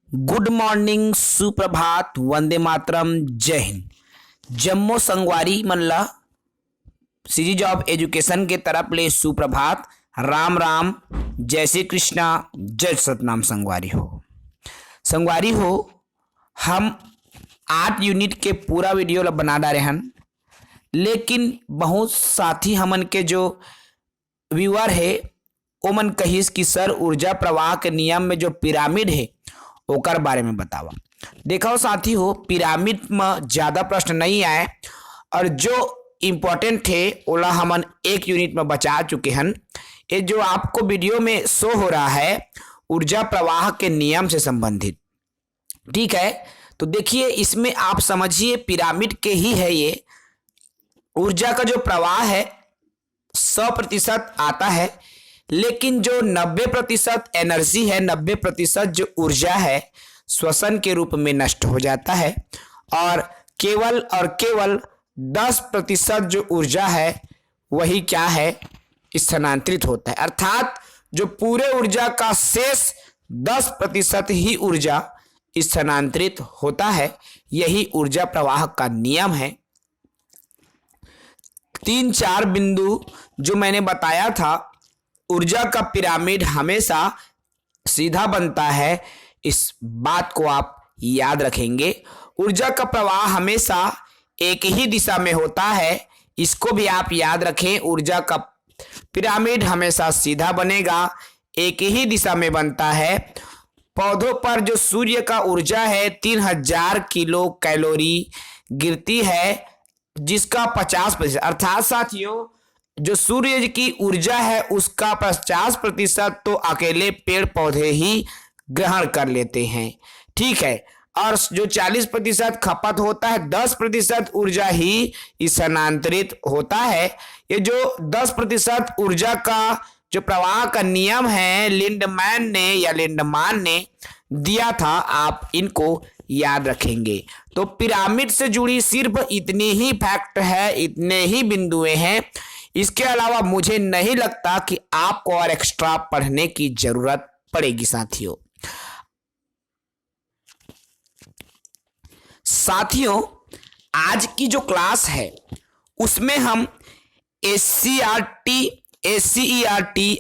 Good morning, सुप्रभात, वंदे मातरम, जय हिंद। जम्मो संगवारी मन ला सीरीज ऑफ एजुकेशन के तरफ ले सुप्रभात, राम राम, जय श्री कृष्णा, जय सतनाम। संगवारी हो हम 8 यूनिट के पूरा वीडियो ला बना डाले हन, लेकिन बहुत साथी हमन के जो व्यूअर है ओमन कहिस कि सर ऊर्जा प्रवाह के नियम में जो पिरामिड है ओकर बारे में बतावा। देखो साथी हो, पिरामिड में ज़्यादा प्रश्न नहीं आए और जो इम्पोर्टेंट थे ओला हमन 1 यूनिट में बचा चुके हैं। ये जो आपको वीडियो में शो हो रहा है ऊर्जा प्रवाह के नियम से संबंधित, ठीक है। तो देखिए इसमें आप समझिए पिरामिड के ही है ये। ऊर्जा का जो प्रवाह है 100% आता है, लेकिन जो 90% एनर्जी है, 90% जो ऊर्जा है श्वसन के रूप में नष्ट हो जाता है और केवल 10% जो ऊर्जा है वही क्या है, स्थानांतरित होता है। अर्थात जो पूरे ऊर्जा का शेष 10% ही ऊर्जा स्थानांतरित होता है। यही ऊर्जा प्रवाह का नियम है। 3-4 बिंदु जो मैंने बताया था, ऊर्जा का पिरामिड हमेशा सीधा बनता है, इस बात को आप याद रखेंगे। ऊर्जा का प्रवाह हमेशा एक ही दिशा में होता है, इसको भी आप याद रखें। ऊर्जा का पिरामिड हमेशा सीधा बनेगा, एक ही दिशा में बनता है। पौधों पर जो सूर्य का ऊर्जा है 3000 किलो कैलोरी गिरती है, जिसका 50%, अर्थात साथियों जो सूर्य की ऊर्जा है उसका 50% तो अकेले पेड़ पौधे ही ग्रहण कर लेते हैं, ठीक है। और जो 40% खपत होता है 10% ऊर्जा ही स्थानांतरित होता है। ये जो 10% ऊर्जा का जो प्रवाह का नियम है लिंडमैन ने दिया था, आप इनको याद रखेंगे। तो पिरामिड से जुड़ी सिर्फ इतनी ही फैक्ट है, इतने ही बिंदुएं हैं। इसके अलावा मुझे नहीं लगता कि आपको और एक्स्ट्रा पढ़ने की जरूरत पड़ेगी साथियों। आज की जो क्लास है उसमें हम SCERT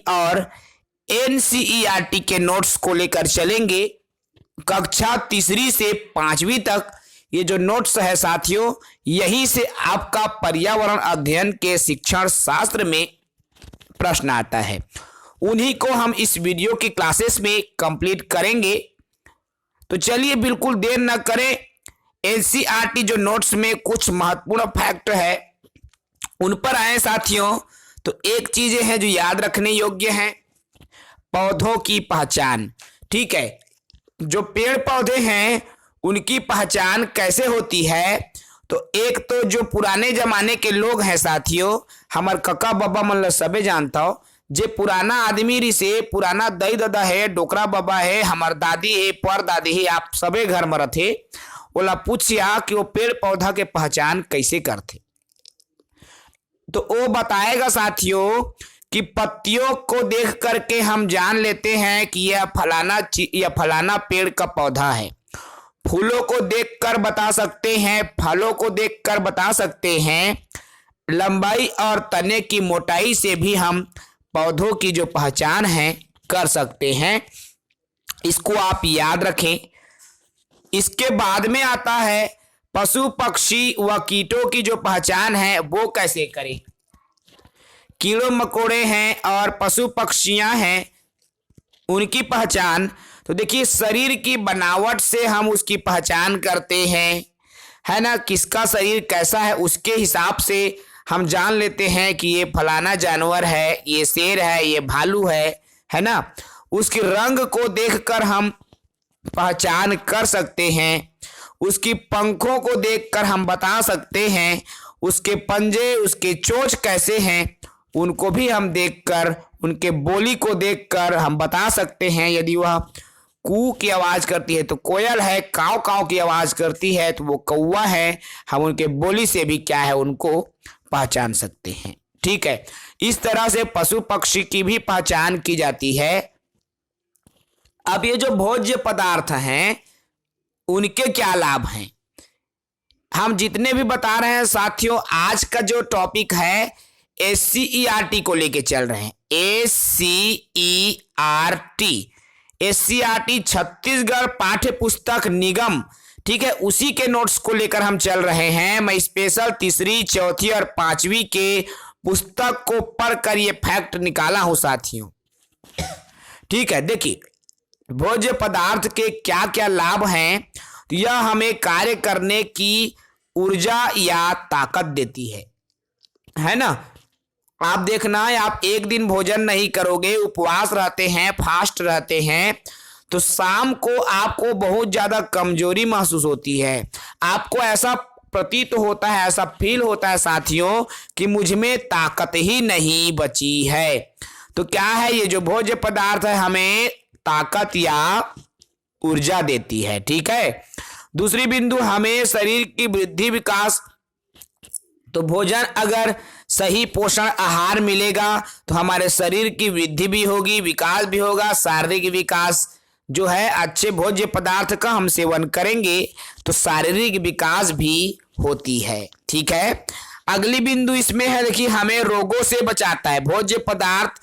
और NCERT के नोट्स को लेकर चलेंगे। कक्षा 3री से 5वीं तक ये जो नोट्स है साथियों, यहीं से आपका पर्यावरण अध्ययन के शिक्षण शास्त्र में प्रश्न आता है। उन्हीं को हम इस वीडियो की क्लासेस में कंप्लीट करेंगे। तो चलिए बिल्कुल देर न करें, NCERT जो नोट्स में कुछ महत्वपूर्ण फैक्ट है उन पर आए साथियों। तो एक चीजें हैं जो याद रखने योग्य हैं, पौधों की पहचान, ठीक है। जो पेड़ पौधे हैं उनकी पहचान कैसे होती है, तो एक तो जो पुराने जमाने के लोग हैं साथियों, हमार कका बाबा मन सबे जानता हो, जे पुराना आदमी री से पुराना दई दादा है, डोकरा बाबा है, हमार दादी है, पर दादी है, आप सबे घर में रथे, ओला पूछिया कि वो पेड़ पौधा के पहचान कैसे करते, तो वो बताएगा साथियों कि पत्तियों को देख करके हम जान लेते हैं कि यह फलाना पेड़ का पौधा है। फूलों को देखकर बता सकते हैं, फलों को देखकर बता सकते हैं, लंबाई और तने की मोटाई से भी हम पौधों की जो पहचान है कर सकते हैं। इसको आप याद रखें। इसके बाद में आता है पशु पक्षी व कीटों की जो पहचान है वो कैसे करें। कीड़े मकोड़े हैं और पशु पक्षियां हैं, उनकी पहचान तो देखिए शरीर की बनावट से हम उसकी पहचान करते हैं, है ना। किसका शरीर कैसा है उसके हिसाब से हम जान लेते हैं कि ये फलाना जानवर है, ये शेर है, ये भालू है ना। उसके रंग को देखकर हम पहचान कर सकते हैं, उसकी पंखों को देखकर हम बता सकते हैं, उसके पंजे, उसके चोंच कैसे हैं उनको भी हम देखकर, उनके बोली को देखकर हम बता सकते हैं। यदि वह कू की आवाज करती है तो कोयल है, काव काव की आवाज करती है तो वो कौवा है, हम उनके बोली से भी क्या है उनको पहचान सकते हैं, ठीक है। इस तरह से पशु पक्षी की भी पहचान की जाती है। अब ये जो भोज्य पदार्थ हैं उनके क्या लाभ हैं, हम जितने भी बता रहे हैं साथियों, आज का जो टॉपिक है SCERT को लेके चल रहे हैं। SCERT छत्तीसगढ़ पाठ्य पुस्तक निगम, ठीक है, उसी के नोट्स को लेकर हम चल रहे हैं। मैं स्पेशल तीसरी, चौथी और पांचवी के पुस्तक को पढ़कर ये फैक्ट निकाला हूं साथियों। ठीक है, देखिए भोज्य पदार्थ के क्या क्या लाभ हैं। तो यह हमें कार्य करने की ऊर्जा या ताकत देती है ना। आप देखना, आप एक दिन भोजन नहीं करोगे, उपवास रहते हैं, फास्ट रहते हैं, तो शाम को आपको बहुत ज्यादा कमजोरी महसूस होती है। आपको ऐसा प्रतीत होता है, ऐसा फील होता है साथियों कि मुझ में ताकत ही नहीं बची है। तो क्या है, ये जो भोज्य पदार्थ है हमें ताकत या ऊर्जा देती है। ठीक है, दूसरी बिंदु, हमें शरीर की वृद्धि विकास। तो भोजन अगर सही पोषण आहार मिलेगा तो हमारे शरीर की वृद्धि भी होगी, विकास भी होगा। शारीरिक विकास जो है, अच्छे भोज्य पदार्थ का हम सेवन करेंगे तो शारीरिक विकास भी होती है। ठीक है, अगली बिंदु इसमें है, देखिए हमें रोगों से बचाता है। भोज्य पदार्थ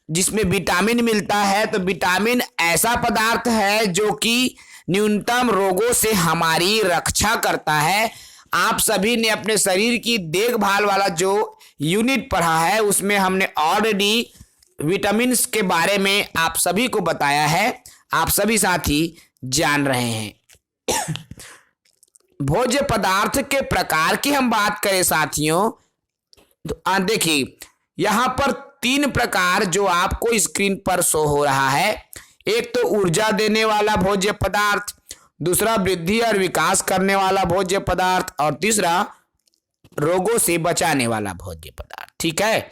जिसमें विटामिन मिलता है, तो विटामिन ऐसा पदार्थ है जो कि न्यूनतम रोगों से हमारी रक्षा करता है। आप सभी ने अपने शरीर की देखभाल वाला जो यूनिट पढ़ा है उसमें हमने ऑलरेडी विटामिन के बारे में आप सभी को बताया है, आप सभी साथी जान रहे हैं। भोज्य पदार्थ के प्रकार की हम बात करें साथियों, तो देखिए यहां पर 3 प्रकार जो आपको स्क्रीन पर शो हो रहा है। एक तो ऊर्जा देने वाला भोज्य पदार्थ, दूसरा वृद्धि और विकास करने वाला भोज्य पदार्थ, और तीसरा रोगों से बचाने वाला भोज्य पदार्थ। ठीक है,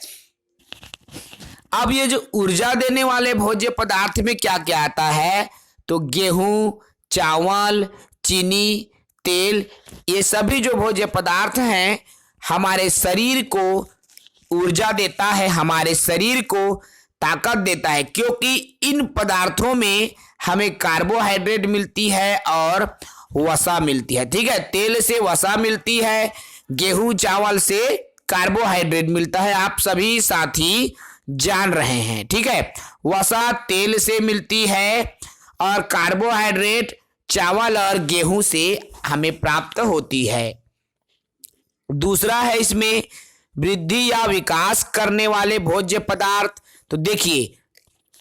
अब ये जो ऊर्जा देने वाले भोज्य पदार्थ में क्या क्या आता है, तो गेहूं, चावल, चीनी, तेल, ये सभी जो भोज्य पदार्थ हैं हमारे शरीर को ऊर्जा देता है, हमारे शरीर को ताकत देता है, क्योंकि इन पदार्थों में हमें कार्बोहाइड्रेट मिलती है और वसा मिलती है। ठीक है, तेल से वसा मिलती है, गेहूं चावल से कार्बोहाइड्रेट मिलता है, आप सभी साथी जान रहे हैं। ठीक है, वसा तेल से मिलती है और कार्बोहाइड्रेट चावल और गेहूं से हमें प्राप्त होती है। दूसरा है इसमें वृद्धि या विकास करने वाले भोज्य पदार्थ। तो देखिए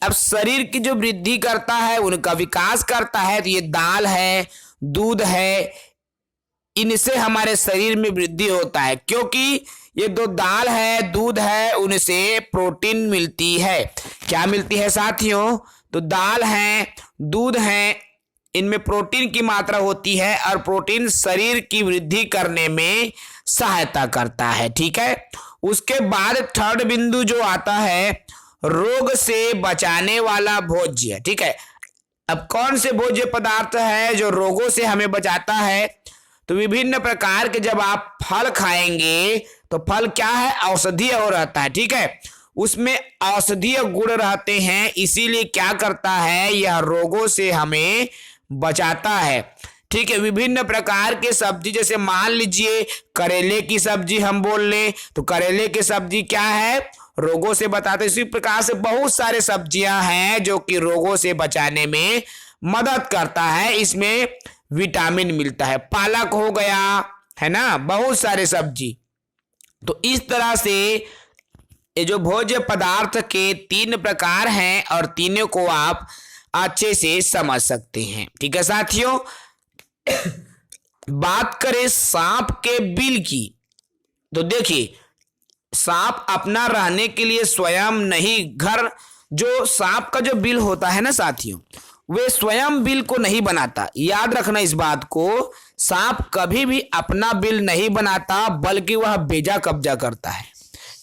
अब शरीर की जो वृद्धि करता है, उनका विकास करता है, तो ये दाल है, दूध है, इनसे हमारे शरीर में वृद्धि होता है, क्योंकि ये दो दाल है, दूध है, उनसे प्रोटीन मिलती है। क्या मिलती है साथियों, तो दाल है, दूध है, इनमें प्रोटीन की मात्रा होती है और प्रोटीन शरीर की वृद्धि करने में सहायता करता है। ठीक है, उसके बाद थर्ड बिंदु जो आता है, रोग से बचाने वाला भोज्य। ठीक है, अब कौन से भोज्य पदार्थ है जो रोगों से हमें बचाता है, तो विभिन्न प्रकार के जब आप फल खाएंगे तो फल क्या है, औषधीय हो रहता है। ठीक है, उसमें औषधीय गुण रहते हैं, इसीलिए क्या करता है, यह रोगों से हमें बचाता है। ठीक है, विभिन्न प्रकार के सब्जी, जैसे मान लीजिए करेले की सब्जी हम बोल लें, तो करेले की सब्जी क्या है, रोगों से बचाते। इसी प्रकार से बहुत सारे सब्जियां हैं जो कि रोगों से बचाने में मदद करता है, इसमें विटामिन मिलता है। पालक हो गया, है ना, बहुत सारे सब्जी। तो इस तरह से ये जो भोज्य पदार्थ के 3 प्रकार हैं और तीनों को आप अच्छे से समझ सकते हैं। ठीक है साथियों, बात करें सांप के बिल की, तो देखिए सांप अपना रहने के लिए स्वयं नहीं, घर जो सांप का जो बिल होता है ना साथियों, वे स्वयं बिल को नहीं बनाता। याद रखना इस बात को, सांप कभी भी अपना बिल नहीं बनाता, बल्कि वह बेजा कब्जा करता है।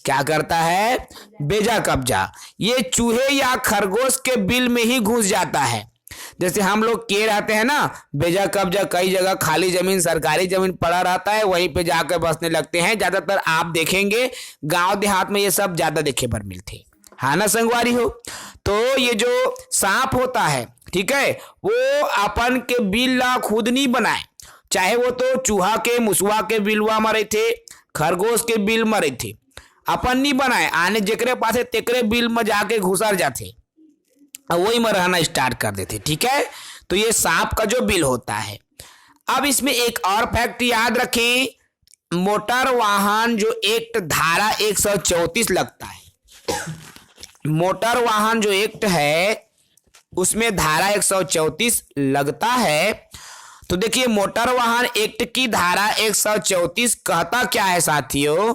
क्या करता है, बेजा कब्जा। ये चूहे या खरगोश के बिल में ही घुस जाता है। जैसे हम लोग किए रहते हैं ना, बेजा कब्जा, कई जगह खाली जमीन, सरकारी जमीन पड़ा रहता है, वहीं पे जाकर बसने लगते हैं। ज्यादातर आप देखेंगे गांव देहात में ये सब ज्यादा देखे पर मिलते, हाँ ना संगवारी हो। तो ये जो सांप होता है, ठीक है, वो अपन के बिल ला खुद नहीं बनाए, चाहे वो तो चूहा के मुसवा के बिलवा मरे थे, खरगोश के बिल मरे थे, अपन नहीं बनाए, आने जेकरे पास है तेकरे बिल में जाके घुसर जाते और वही में रहना स्टार्ट कर देते। ठीक है, तो ये सांप का जो बिल होता है। अब इसमें एक और फैक्ट याद रखें, मोटर वाहन जो एक्ट धारा 134 लगता है, मोटर वाहन जो एक्ट है उसमें धारा 134 लगता है। तो देखिए मोटर वाहन एक्ट की धारा 134 कहता क्या है साथियों,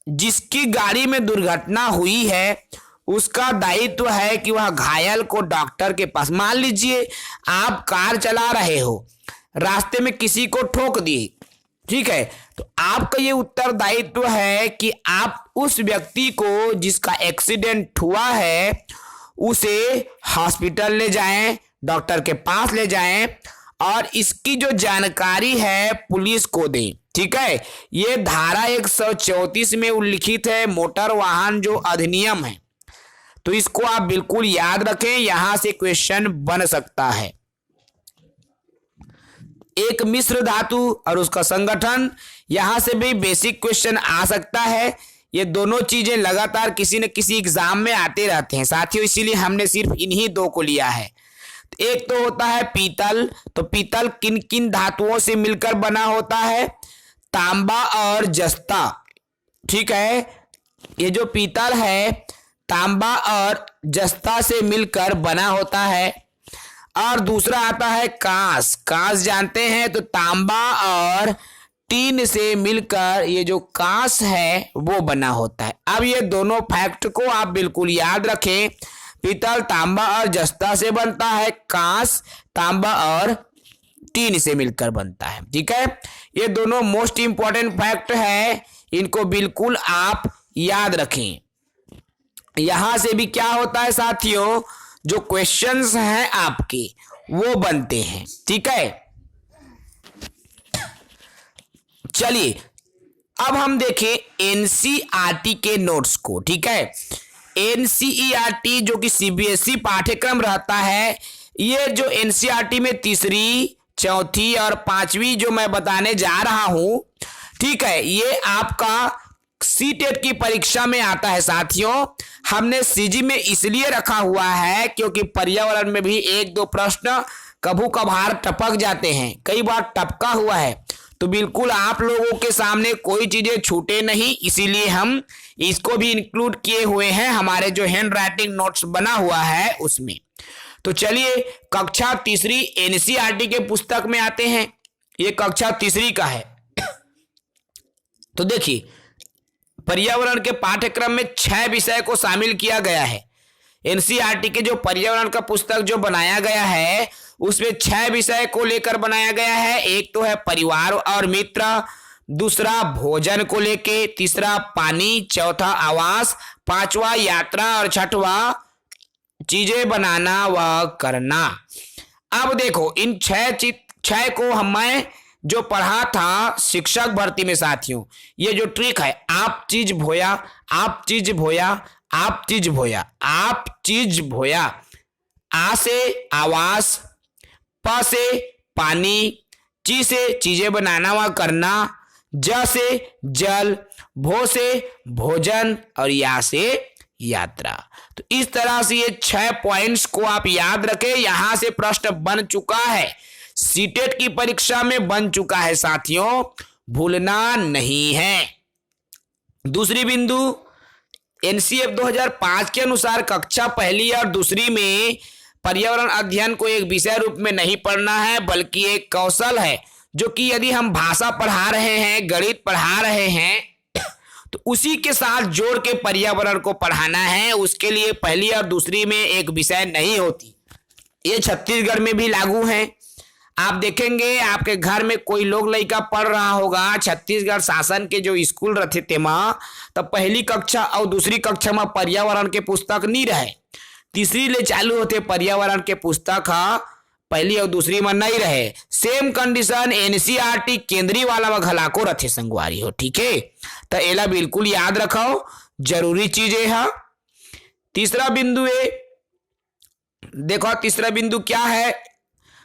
जिसकी गाड़ी में दुर्घटना हुई है उसका दायित्व है कि वह घायल को डॉक्टर के पास, मान लीजिए आप कार चला रहे हो, रास्ते में किसी को ठोक दिए, ठीक है, तो आपका ये उत्तरदायित्व है कि आप उस व्यक्ति को जिसका एक्सीडेंट हुआ है उसे हॉस्पिटल ले जाएं, डॉक्टर के पास ले जाएं और इसकी जो जानकारी है पुलिस को दें। ठीक है, ये धारा 134 में उल्लिखित है, मोटर वाहन जो अधिनियम है, तो इसको आप बिल्कुल याद रखें, यहां से क्वेश्चन बन सकता है। एक मिश्र धातु और उसका संगठन, यहां से भी बेसिक क्वेश्चन आ सकता है। ये दोनों चीजें लगातार किसी न किसी एग्जाम में आते रहते हैं साथियों, इसीलिए हमने सिर्फ इन्हीं दो को लिया है। एक तो होता है पीतल, तो पीतल किन किन धातुओं से मिलकर बना होता है, तांबा और जस्ता। ठीक है, ये जो पीतल है तांबा और जस्ता से मिलकर बना होता है। और दूसरा आता है कांस, कांस जानते हैं, तो तांबा और टीन से मिलकर ये जो कांस है वो बना होता है। अब ये दोनों फैक्ट को आप बिल्कुल याद रखें, पीतल तांबा और जस्ता से बनता है, कांस तांबा और टीन से मिलकर बनता है। ठीक है, ये दोनों मोस्ट इंपॉर्टेंट फैक्ट है, इनको बिल्कुल आप याद रखें। यहां से भी क्या होता है साथियों, जो क्वेश्चंस हैं आपके वो बनते हैं। ठीक है, चलिए अब हम देखें एनसीईआरटी के नोट्स को। ठीक है, एनसीईआरटी जो कि सीबीएसई पाठ्यक्रम रहता है, ये जो एनसीईआरटी में तीसरी, चौथी और पांचवी जो मैं बताने जा रहा हूं, ठीक है, ये आपका सीटेट की परीक्षा में आता है साथियों। हमने सीजी में इसलिए रखा हुआ है क्योंकि पर्यावरण में भी एक दो प्रश्न कभू कभार टपक जाते हैं, कई बार टपका हुआ है, तो बिल्कुल आप लोगों के सामने कोई चीजें छूटे नहीं, इसीलिए हम इसको भी इंक्लूड किए हुए हैं हमारे जो हैंड राइटिंग नोट्स बना हुआ है उसमें। तो चलिए कक्षा तीसरी एनसीईआरटी के पुस्तक में आते हैं, ये कक्षा तीसरी का है। तो देखिए पर्यावरण के पाठ्यक्रम में 6 विषय को शामिल किया गया है। एनसीईआरटी के जो पर्यावरण का पुस्तक जो बनाया गया है उसमें 6 विषय को लेकर बनाया गया है। एक तो है परिवार और मित्र, दूसरा भोजन को लेके, तीसरा पानी, चौथा आवास, पांचवा यात्रा और छठवा चीजें बनाना व करना। अब देखो इन 6 को मैं जो पढ़ा था शिक्षक भर्ती में साथियों, ये जो ट्रिक है, आप चीज भोया, आप चीज भोया, आप चीज भोया, आप चीज भोया, आ से आवास, प से पानी, ची से चीजें बनाना व करना, ज से जल, भो से भोजन और या से यात्रा। तो इस तरह से ये 6 पॉइंट्स को आप याद रखें, यहां से प्रश्न बन चुका है, सीटेट की परीक्षा में बन चुका है साथियों, भूलना नहीं है। दूसरी बिंदु, एनसीएफ 2005 के अनुसार कक्षा पहली और दूसरी में पर्यावरण अध्ययन को एक विषय रूप में नहीं पढ़ना है, बल्कि एक कौशल है, जो कि यदि हम भाषा पढ़ा रहे हैं, गणित पढ़ा रहे हैं, तो उसी के साथ जोड़ के पर्यावरण को पढ़ाना है। उसके लिए पहली और दूसरी में एक विषय नहीं होती। ये छत्तीसगढ़ में भी लागू है। आप देखेंगे आपके घर में कोई लोग लड़का पढ़ रहा होगा, छत्तीसगढ़ शासन के जो स्कूल रहते थे माँ, तब पहली कक्षा और दूसरी कक्षा में पर्यावरण के पुस्तक नहीं रहे, तीसरी ले चालू होते पर्यावरण के पुस्तक पहली और दूसरी में नहीं रहे। सेम कंडीशन एनसीईआरटी केंद्रीय वाला में घलाको रथे संगवारी हो। ठीक है, तो एला बिल्कुल याद रखो, जरूरी चीजें है। तीसरा बिंदु है देखो तीसरा बिंदु क्या है,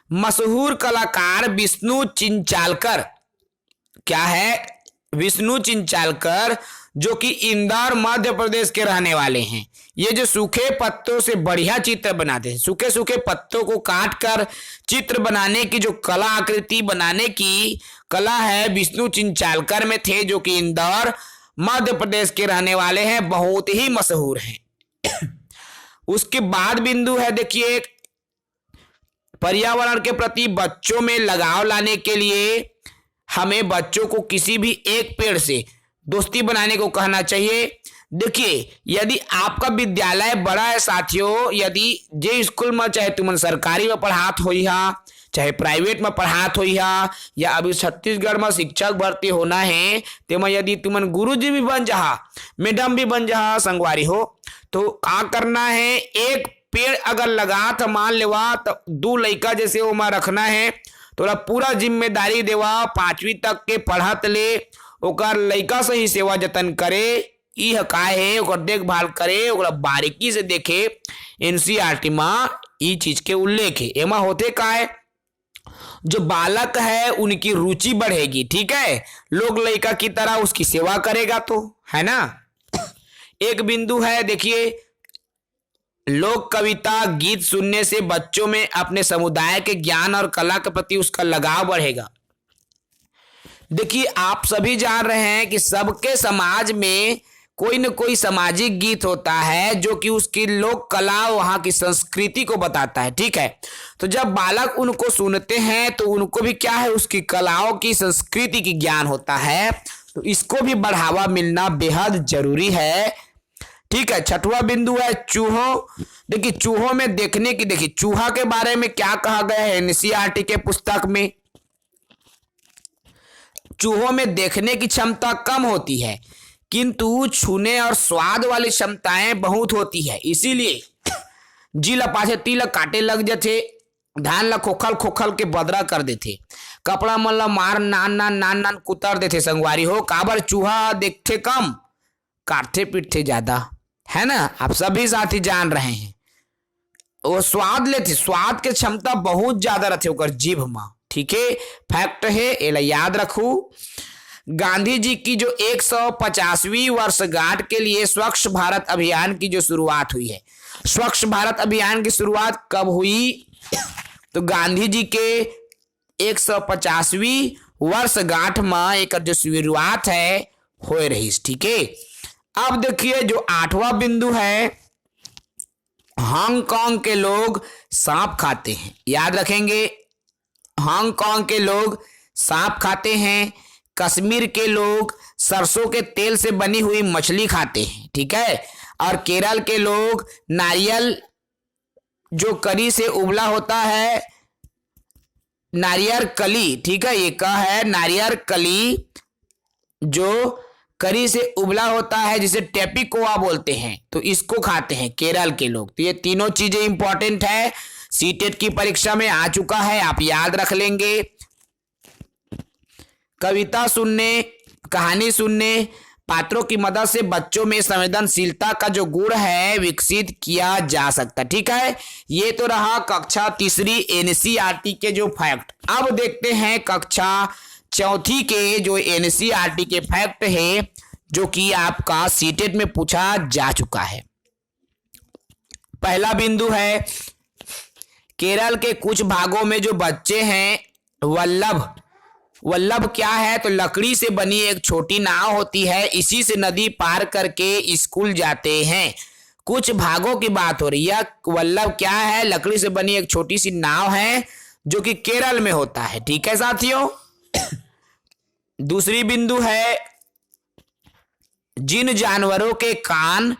मशहूर कलाकार विष्णु चिंचालकर। क्या है? विष्णु चिंचालकर, जो कि इंदौर मध्य प्रदेश के रहने वाले हैं। ये जो सूखे पत्तों से बढ़िया चित्र बनाते हैं, सूखे सूखे पत्तों को काट कर चित्र बनाने की जो कला, आकृति बनाने की कला है, विष्णु चिंचालकर में थे, जो कि इंदौर मध्य प्रदेश के रहने वाले हैं, बहुत ही मशहूर हैं। उसके बाद बिंदु है, देखिए, पर्यावरण के प्रति बच्चों में लगाव लाने के लिए हमें बच्चों को किसी भी एक पेड़ से दोस्ती बनाने को कहना चाहिए। देखिए, यदि आपका विद्यालय बड़ा है साथियों, यदि जे स्कूल में चाहे तुम सरकारी में पढ़ात हो चाहे प्राइवेट में पढ़ात हो, या अभी छत्तीसगढ़ में शिक्षक भर्ती होना है, तेमा यदि तुमन गुरुजी भी बन जा, मैडम भी बन जा, संगवारी हो, तो का करना है, एक पेड़ अगर लगा तो मान लेवा तो 2 लड़का जैसे वो में रखना है, तोरा पूरा जिम्मेदारी देवा, 5वीं तक के पढ़त ले ओकर लड़का से ही सेवा जतन करे, यह का है ओकर देखभाल करे, ओकरा बारीकी से देखे। एनसीईआरटी में ई चीज के उल्लेख है। एमा होते का है, जो बालक है उनकी रुचि बढ़ेगी, ठीक है, लोग लड़का की तरह उसकी सेवा करेगा, तो है ना। एक बिंदु है, देखिए, लोक कविता गीत सुनने से बच्चों में अपने समुदाय के ज्ञान और कला के प्रति उसका लगाव बढ़ेगा। देखिए, आप सभी जान रहे हैं कि सबके समाज में कोई न कोई सामाजिक गीत होता है जो कि उसकी लोक कला, वहां की संस्कृति को बताता है, ठीक है। तो जब बालक उनको सुनते हैं तो उनको भी क्या है, उसकी कलाओं की, संस्कृति की ज्ञान होता है, तो इसको भी बढ़ावा मिलना बेहद जरूरी है, ठीक है। छठवां बिंदु है चूहों। देखिए, चूहों में देखने की, देखिए चूहा के बारे में क्या कहा गया है एनसीईआरटी के पुस्तक में, चूहों में देखने की क्षमता कम होती है किंतु छूने और स्वाद वाली क्षमताएं बहुत होती है, इसीलिए जिला पाछे तिल काटे लग जाते, धान ला खोखल खोखल के बदरा कर देते, कपड़ा मन ला मार नान नान नान नान कुतर देते, संगवारी हो, काबर चूहा देखते कम, काटते पीटते ज्यादा, है ना। आप सभी साथी जान रहे हैं, वो स्वाद लेते, स्वाद के क्षमता बहुत ज्यादा रहते ओकर जीभ में, ठीक है, फैक्ट है, एला याद रखू। गांधी जी की जो 150वीं वर्षगांठ के लिए स्वच्छ भारत अभियान की जो शुरुआत हुई है, स्वच्छ भारत अभियान की शुरुआत कब हुई, तो गांधी जी के 150वीं वर्षगांठ में एक जो शुरुआत है हो रही, ठीक है। अब देखिए, जो 8वां बिंदु है, हांगकांग के लोग सांप खाते हैं, याद रखेंगे, हांगकांग के लोग सांप खाते हैं, कश्मीर के लोग सरसों के तेल से बनी हुई मछली खाते हैं, ठीक है, और केरल के लोग नारियल जो कली से उबला होता है, नारियल कली, ठीक है, ये क्या है, नारियल कली जो करी से उबला होता है, जिसे टेपिकोआ बोलते हैं, तो इसको खाते हैं केरल के लोग। तो ये तीनों चीजें इंपॉर्टेंट है, सीटेट की परीक्षा में आ चुका है, आप याद रख लेंगे। कविता सुनने, कहानी सुनने, पात्रों की मदद से बच्चों में संवेदनशीलता का जो गुण है विकसित किया जा सकता, ठीक है। ये तो रहा कक्षा 3 एनसीईआरटी के जो फैक्ट। अब देखते हैं कक्षा 4 के जो एनसीईआरटी के फैक्ट है, जो कि आपका सीटेट में पूछा जा चुका है। पहला बिंदु है, केरल के कुछ भागों में जो बच्चे हैं, वल्लभ, वल्लभ क्या है, तो लकड़ी से बनी एक छोटी नाव होती है, इसी से नदी पार करके स्कूल जाते हैं। कुछ भागों की बात हो रही है, वल्लभ क्या है, लकड़ी से बनी एक छोटी सी नाव है जो कि केरल में होता है, ठीक है साथियों। दूसरी बिंदु है, जिन जानवरों के कान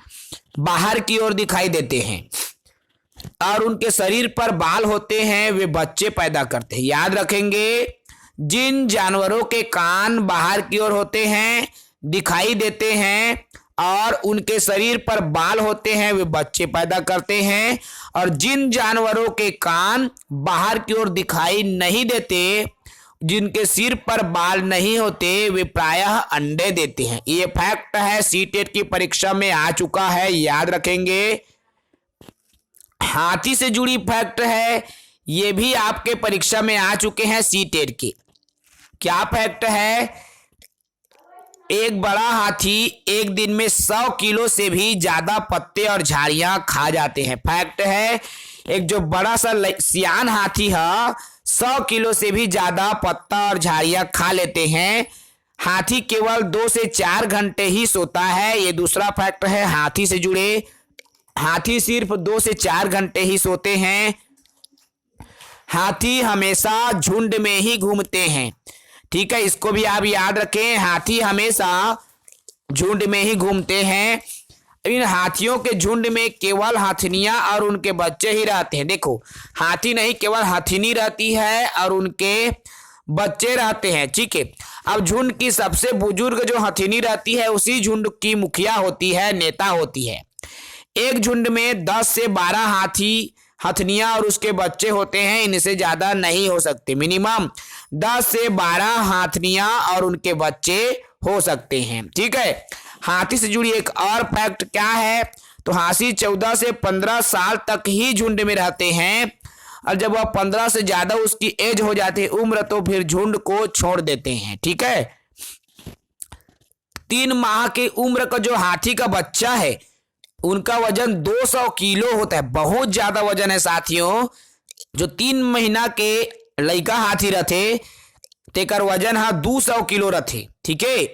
बाहर की ओर दिखाई देते हैं और उनके शरीर पर बाल होते हैं, वे बच्चे पैदा करते हैं, याद रखेंगे। जिन जानवरों के कान बाहर की ओर होते हैं, दिखाई देते हैं और उनके शरीर पर बाल होते हैं, वे बच्चे पैदा करते हैं, और जिन जानवरों के कान बाहर की ओर दिखाई नहीं देते, जिनके सिर पर बाल नहीं होते, वे प्रायः अंडे देते हैं। ये फैक्ट है, सीटेट की परीक्षा में आ चुका है, याद रखेंगे। हाथी से जुड़ी फैक्ट है, ये भी आपके परीक्षा में आ चुके हैं सीटेट के। क्या फैक्ट है? एक बड़ा हाथी एक दिन में 100 किलो से भी ज्यादा पत्ते और झाड़ियां खा जाते हैं। फैक्ट है, एक जो बड़ा सा सियान हाथी है 100 किलो से भी ज्यादा पत्ता और झाड़ियां खा लेते हैं। हाथी केवल 2 से 4 घंटे ही सोता है। ये दूसरा फैक्ट है हाथी से जुड़े। हाथी सिर्फ 2 से 4 घंटे ही सोते हैं। हाथी हमेशा झुंड में ही घूमते हैं। ठीक है, इसको भी आप याद रखें, हाथी हमेशा झुंड में ही घूमते हैं। इन हाथियों के झुंड में केवल हाथिनियां और उनके बच्चे ही रहते हैं। देखो, हाथी नहीं, केवल हाथिनी रहती है और उनके बच्चे रहते हैं। ठीक है, अब झुंड की सबसे बुजुर्ग जो हथिनी रहती है उसी झुंड की मुखिया होती है, नेता होती है। एक झुंड में 10 से 12 हथनियां और उसके बच्चे होते हैं, इनसे ज्यादा नहीं हो सकते। मिनिमम 10 से 12 हाथनियां और उनके बच्चे हो सकते हैं। ठीक है, हाथी से जुड़ी एक और फैक्ट क्या है? तो हाथी 14 से 15 साल तक ही झुंड में रहते हैं और जब वह 15 से ज्यादा उसकी एज हो जाती है उम्र, तो फिर झुंड को छोड़ देते हैं। ठीक है, 3 माह की उम्र का जो हाथी का बच्चा है उनका वजन 200 किलो होता है। बहुत ज्यादा वजन है साथियों। जो 3 महीना के लड़का हाथी रहते तेकर वजन है 200 किलो रहते। ठीक है,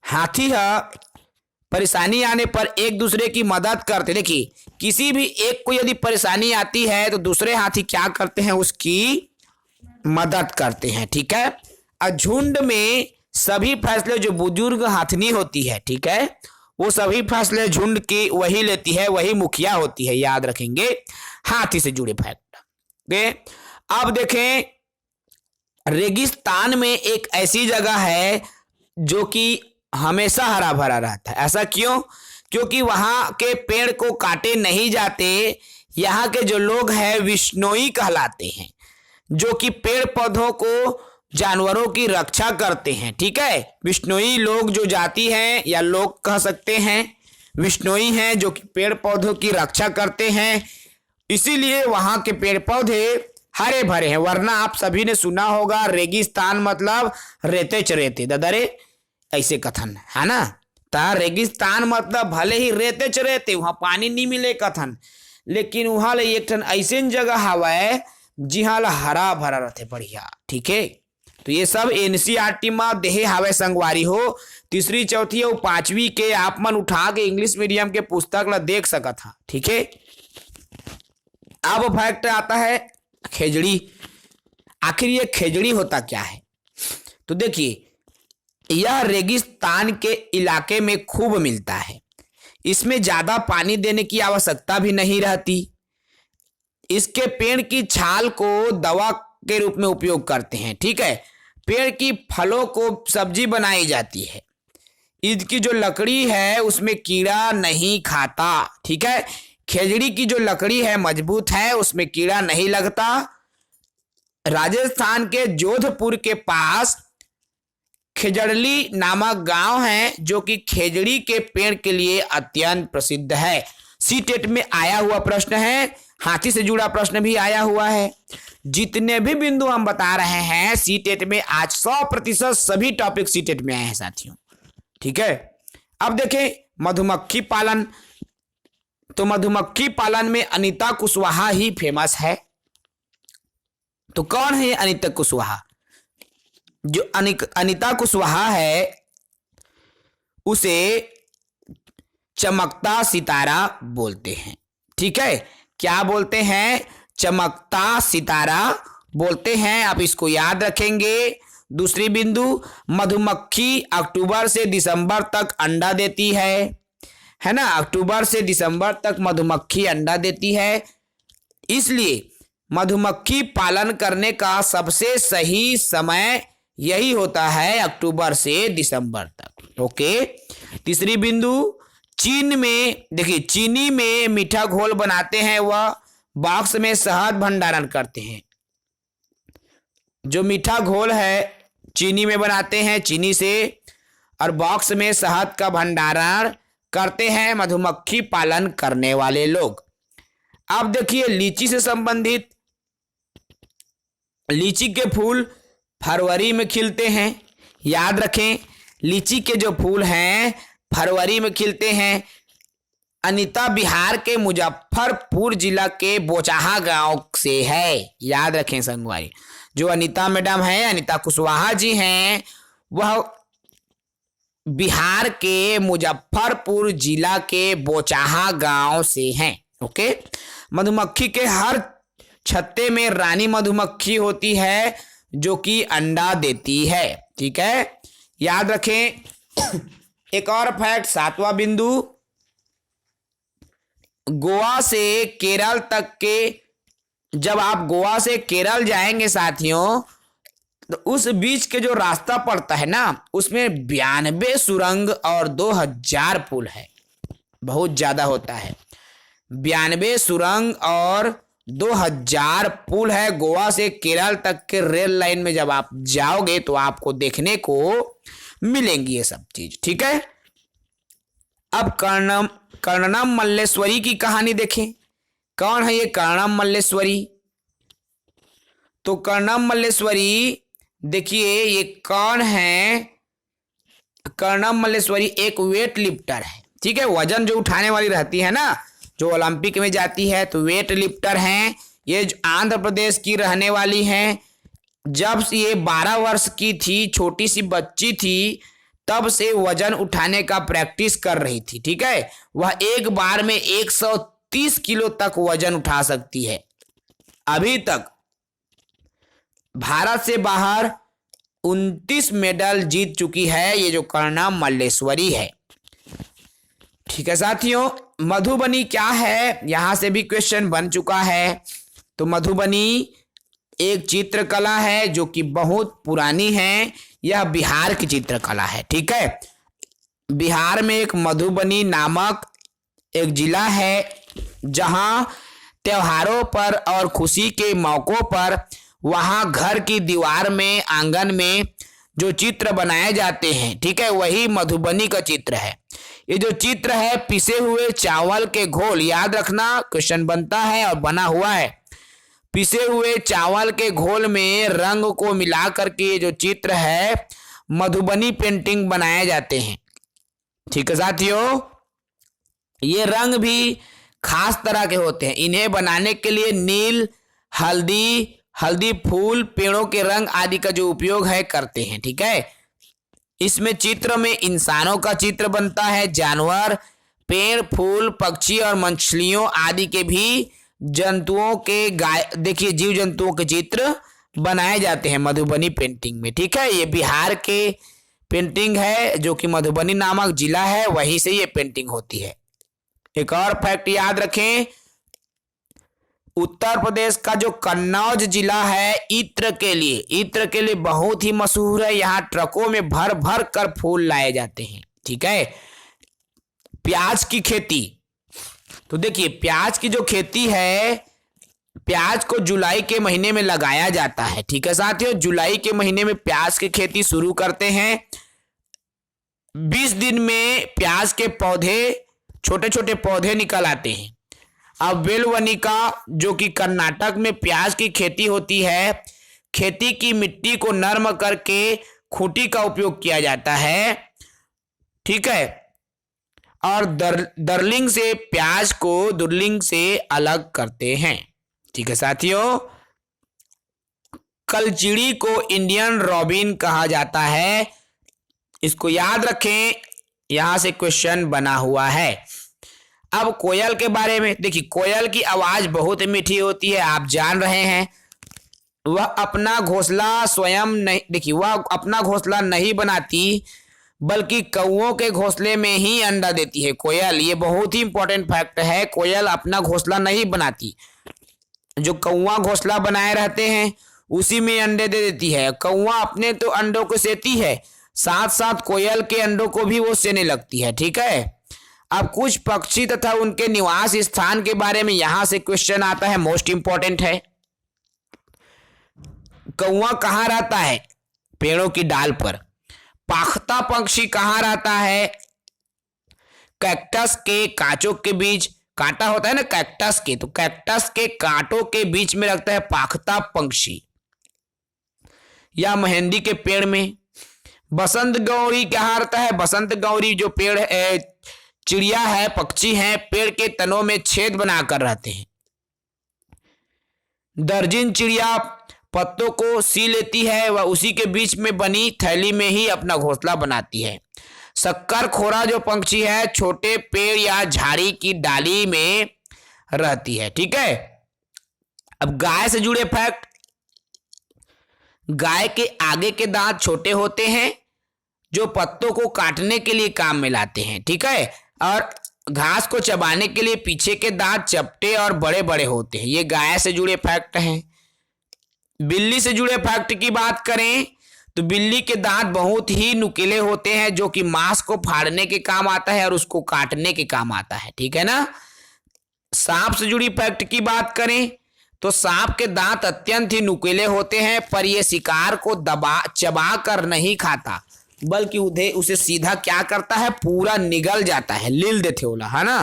हाथी है परेशानी आने पर एक दूसरे की मदद करते। देखिए, किसी भी एक को यदि परेशानी आती है तो दूसरे हाथी क्या करते हैं? उसकी मदद करते हैं। ठीक है, और झुंड में सभी फैसले जो बुजुर्ग हाथनी होती है, ठीक है, वो सभी फैसले झुंड की वही लेती है, वही मुखिया होती है। याद रखेंगे हाथी से जुड़े फैक्ट। अब देखें, रेगिस्तान में एक ऐसी जगह है जो कि हमेशा हरा भरा रहता है। ऐसा क्यों? क्योंकि वहां के पेड़ को काटे नहीं जाते। यहाँ के जो लोग हैं विश्नोई कहलाते हैं, जो कि पेड़ पौधों को, जानवरों की रक्षा करते हैं। ठीक है, विश्नोई लोग जो जाति हैं या लोग कह सकते हैं, विश्नोई हैं जो कि पेड़ पौधों की रक्षा करते हैं। इसीलिए वहां के पेड़ पौधे हरे भरे हैं। वरना आप सभी ने सुना होगा रेगिस्तान मतलब रेते चरेते, ददरे ऐसे कथन है ना। ता रेगिस्तान मतलब भले ही रेते चरेते, वहां पानी नहीं मिले कथन, लेकिन वहां ले एक ठन ऐसे जगह हवा जिहा ला हरा भरा रहते बढ़िया। ठीक है, तो ये सब एनसीईआरटी में देहे हावे संगवारी हो। 3री 4थी और 5वीं के आप मन उठा के इंग्लिश मीडियम के पुस्तक ला देख सका था। ठीक है, अब फैक्ट आता है खेजड़ी। आखिर ये खेजड़ी होता क्या है? तो देखिए, यह रेगिस्तान के इलाके में खूब मिलता है। इसमें ज्यादा पानी देने की आवश्यकता भी नहीं रहती। इसके पेड़ की छाल को दवा के रूप में उपयोग करते हैं। ठीक है, पेड़ की फलों को सब्जी बनाई जाती है। इसकी जो लकड़ी है उसमें कीड़ा नहीं खाता। ठीक है, खेजड़ी की जो लकड़ी है मजबूत है, उसमें कीड़ा नहीं लगता। राजस्थान के जोधपुर के पास खेजड़ली नामक गांव है जो कि खेजड़ी के पेड़ के लिए अत्यंत प्रसिद्ध है। सीटेट में आया हुआ प्रश्न है, हाथी से जुड़ा प्रश्न भी आया हुआ है। जितने भी बिंदु हम बता रहे हैं सीटेट में आज 100% सभी टॉपिक सीटेट में आए हैं साथियों। ठीक है, अब देखें मधुमक्खी पालन। तो मधुमक्खी पालन में अनीता कुशवाहा ही फेमस है। तो कौन है अनीता कुशवाहा? जो अनीता कुशवाहा है उसे चमकता सितारा बोलते हैं। ठीक है, क्या बोलते हैं? चमकता सितारा बोलते हैं। आप इसको याद रखेंगे। दूसरी बिंदु, मधुमक्खी अक्टूबर से दिसंबर तक अंडा देती है ना। अक्टूबर से दिसंबर तक मधुमक्खी अंडा देती है, इसलिए मधुमक्खी पालन करने का सबसे सही समय यही होता है अक्टूबर से दिसंबर तक। ओके, तीसरी बिंदु, चीन में देखिए, चीनी में मीठा घोल बनाते हैं, वह बॉक्स में शहद भंडारण करते हैं। जो मीठा घोल है चीनी में बनाते हैं, चीनी से, और बॉक्स में शहद का भंडारण करते हैं मधुमक्खी पालन करने वाले लोग। अब देखिए लीची से संबंधित, लीची के फूल फरवरी में खिलते हैं। याद रखें, लीची के जो फूल हैं फरवरी में खिलते हैं। अनीता बिहार के मुजफ्फरपुर जिला के बोचाहा गांव से है। याद रखें संगवारी, जो अनीता मैडम है, अनीता कुशवाहा जी हैं, वह बिहार के मुजफ्फरपुर जिला के बोचाहा गांव से हैं। ओके। मधुमक्खी के हर छत्ते में रानी मधुमक्खी होती है जो कि अंडा देती है। ठीक है, याद रखें। एक और फैक्ट, 7वां बिंदु, गोवा से केरल तक के, जब आप गोवा से केरल जाएंगे साथियों, तो उस बीच के जो रास्ता पड़ता है ना, उसमें 92 सुरंग और 2000 पुल है। बहुत ज्यादा होता है। 92 सुरंग और 2000 पुल है गोवा से केरल तक के रेल लाइन में। जब आप जाओगे तो आपको देखने को मिलेंगी ये सब चीज। ठीक है। अब कर्णम मल्लेश्वरी की कहानी देखें। कौन है ये कर्णम मल्लेश्वरी? तो कर्णम मल्लेश्वरी, देखिए ये कौन है? कर्णम मल्लेश्वरी एक वेट लिफ्टर है। ठीक है, वजन जो उठाने वाली रहती है ना, जो ओलंपिक में जाती है, तो वेट लिफ्टर हैं ये। आंध्र प्रदेश की रहने वाली हैं। जब से ये 12 वर्ष की थी, छोटी सी बच्ची थी, तब से वजन उठाने का प्रैक्टिस कर रही थी। ठीक है, वह एक बार में 130 किलो तक वजन उठा सकती है। अभी तक भारत से बाहर 29 मेडल जीत चुकी है ये जो कर्णम मल्लेश्वरी है। ठीक है साथियों, मधुबनी क्या है, यहां से भी क्वेश्चन बन चुका है। तो मधुबनी एक चित्रकला है जो कि बहुत पुरानी है। यह बिहार की चित्रकला है। ठीक है, बिहार में एक मधुबनी नामक एक जिला है, जहां त्योहारों पर और खुशी के मौकों पर वहां घर की दीवार में, आंगन में जो चित्र बनाए जाते हैं, ठीक है, वही मधुबनी का चित्र है। ये जो चित्र है पिसे हुए चावल के घोल, याद रखना क्वेश्चन बनता है और बना हुआ है। पिसे हुए चावल के घोल में रंग को मिला करके ये जो चित्र है मधुबनी पेंटिंग बनाए जाते हैं। ठीक है साथियों, ये रंग भी खास तरह के होते हैं। इन्हें बनाने के लिए नील, हल्दी फूल, पेड़ों के रंग आदि का जो उपयोग है करते हैं। ठीक है, इसमें चित्र में इंसानों का चित्र बनता है, जानवर, पेड़, फूल, पक्षी और मछलियों आदि के भी जंतुओं के, देखिए जीव जंतुओं के चित्र बनाए जाते हैं मधुबनी पेंटिंग में। ठीक है, ये बिहार के पेंटिंग है जो कि मधुबनी नामक जिला है, वहीं से ये पेंटिंग होती है। एक और फैक्ट याद रखें, उत्तर प्रदेश का जो कन्नौज जिला है इत्र के लिए बहुत ही मशहूर है। यहाँ ट्रकों में भर भर कर फूल लाए जाते हैं। ठीक है, प्याज की खेती, तो देखिए प्याज की जो खेती है, प्याज को जुलाई के महीने में लगाया जाता है। ठीक है साथियों, जुलाई के महीने में प्याज की खेती शुरू करते हैं। 20 दिन में प्याज के पौधे, छोटे छोटे पौधे निकल आते हैं। अब वेलवनिका, जो कि कर्नाटक में प्याज की खेती होती है, खेती की मिट्टी को नर्म करके खूंटी का उपयोग किया जाता है। ठीक है, और दरलिंग से प्याज को दुर्लिंग से अलग करते हैं। ठीक है साथियों, कलचिड़ी को इंडियन रॉबिन कहा जाता है। इसको याद रखें, यहां से क्वेश्चन बना हुआ है। अब कोयल के बारे में देखिए, कोयल की आवाज बहुत मीठी होती है, आप जान रहे हैं। वह अपना घोंसला स्वयं नहीं, देखिए वह अपना घोंसला नहीं बनाती, बल्कि कौओं के घोंसले में ही अंडा देती है कोयल। ये बहुत ही इंपॉर्टेंट फैक्ट है, कोयल अपना घोंसला नहीं बनाती। जो कौवा घोंसला बनाए रहते हैं उसी में अंडे दे देती है। कौवा अपने तो अंडों को सेती है, साथ साथ कोयल के अंडों को भी वो सेने लगती है। ठीक है, अब कुछ पक्षी तथा उनके निवास स्थान के बारे में यहां से क्वेश्चन आता है, मोस्ट इंपॉर्टेंट है। कौवा कहाँ रहता है? पेड़ों की डाल पर। पाखता पक्षी कहाँ रहता है? कैक्टस के कांचों के बीच। कांटा होता है ना कैक्टस के, तो कैक्टस के कांटों के बीच में रखता है पाखता पंक्षी। या मेहंदी के पेड़ में बसंत गौरी कहाँ रहता है? बसंत गौरी जो पेड़ है, चिड़िया है, पक्षी है, पेड़ के तनों में छेद बनाकर रहते हैं। दर्जिन चिड़िया पत्तों को सी लेती है, वह उसी के बीच में बनी थैली में ही अपना घोंसला बनाती है। शक्कर खोरा जो पंछी है, छोटे पेड़ या झाड़ी की डाली में रहती है। ठीक है, अब गाय से जुड़े फैक्ट। गाय के आगे के दांत छोटे होते हैं जो पत्तों को काटने के लिए काम में लाते हैं। ठीक है, और घास को चबाने के लिए पीछे के दांत चपटे और बड़े बड़े होते हैं। ये गाय से जुड़े फैक्ट हैं। बिल्ली से जुड़े फैक्ट की बात करें तो बिल्ली के दांत बहुत ही नुकीले होते हैं जो कि मांस को फाड़ने के काम आता है और उसको काटने के काम आता है। ठीक है ना। सांप से जुड़ी फैक्ट की बात करें तो सांप के दांत अत्यंत ही नुकीले होते हैं, पर यह शिकार को चबा कर नहीं खाता, बल्कि उसे सीधा क्या करता है, पूरा निगल जाता है, लील देते होला, है ना।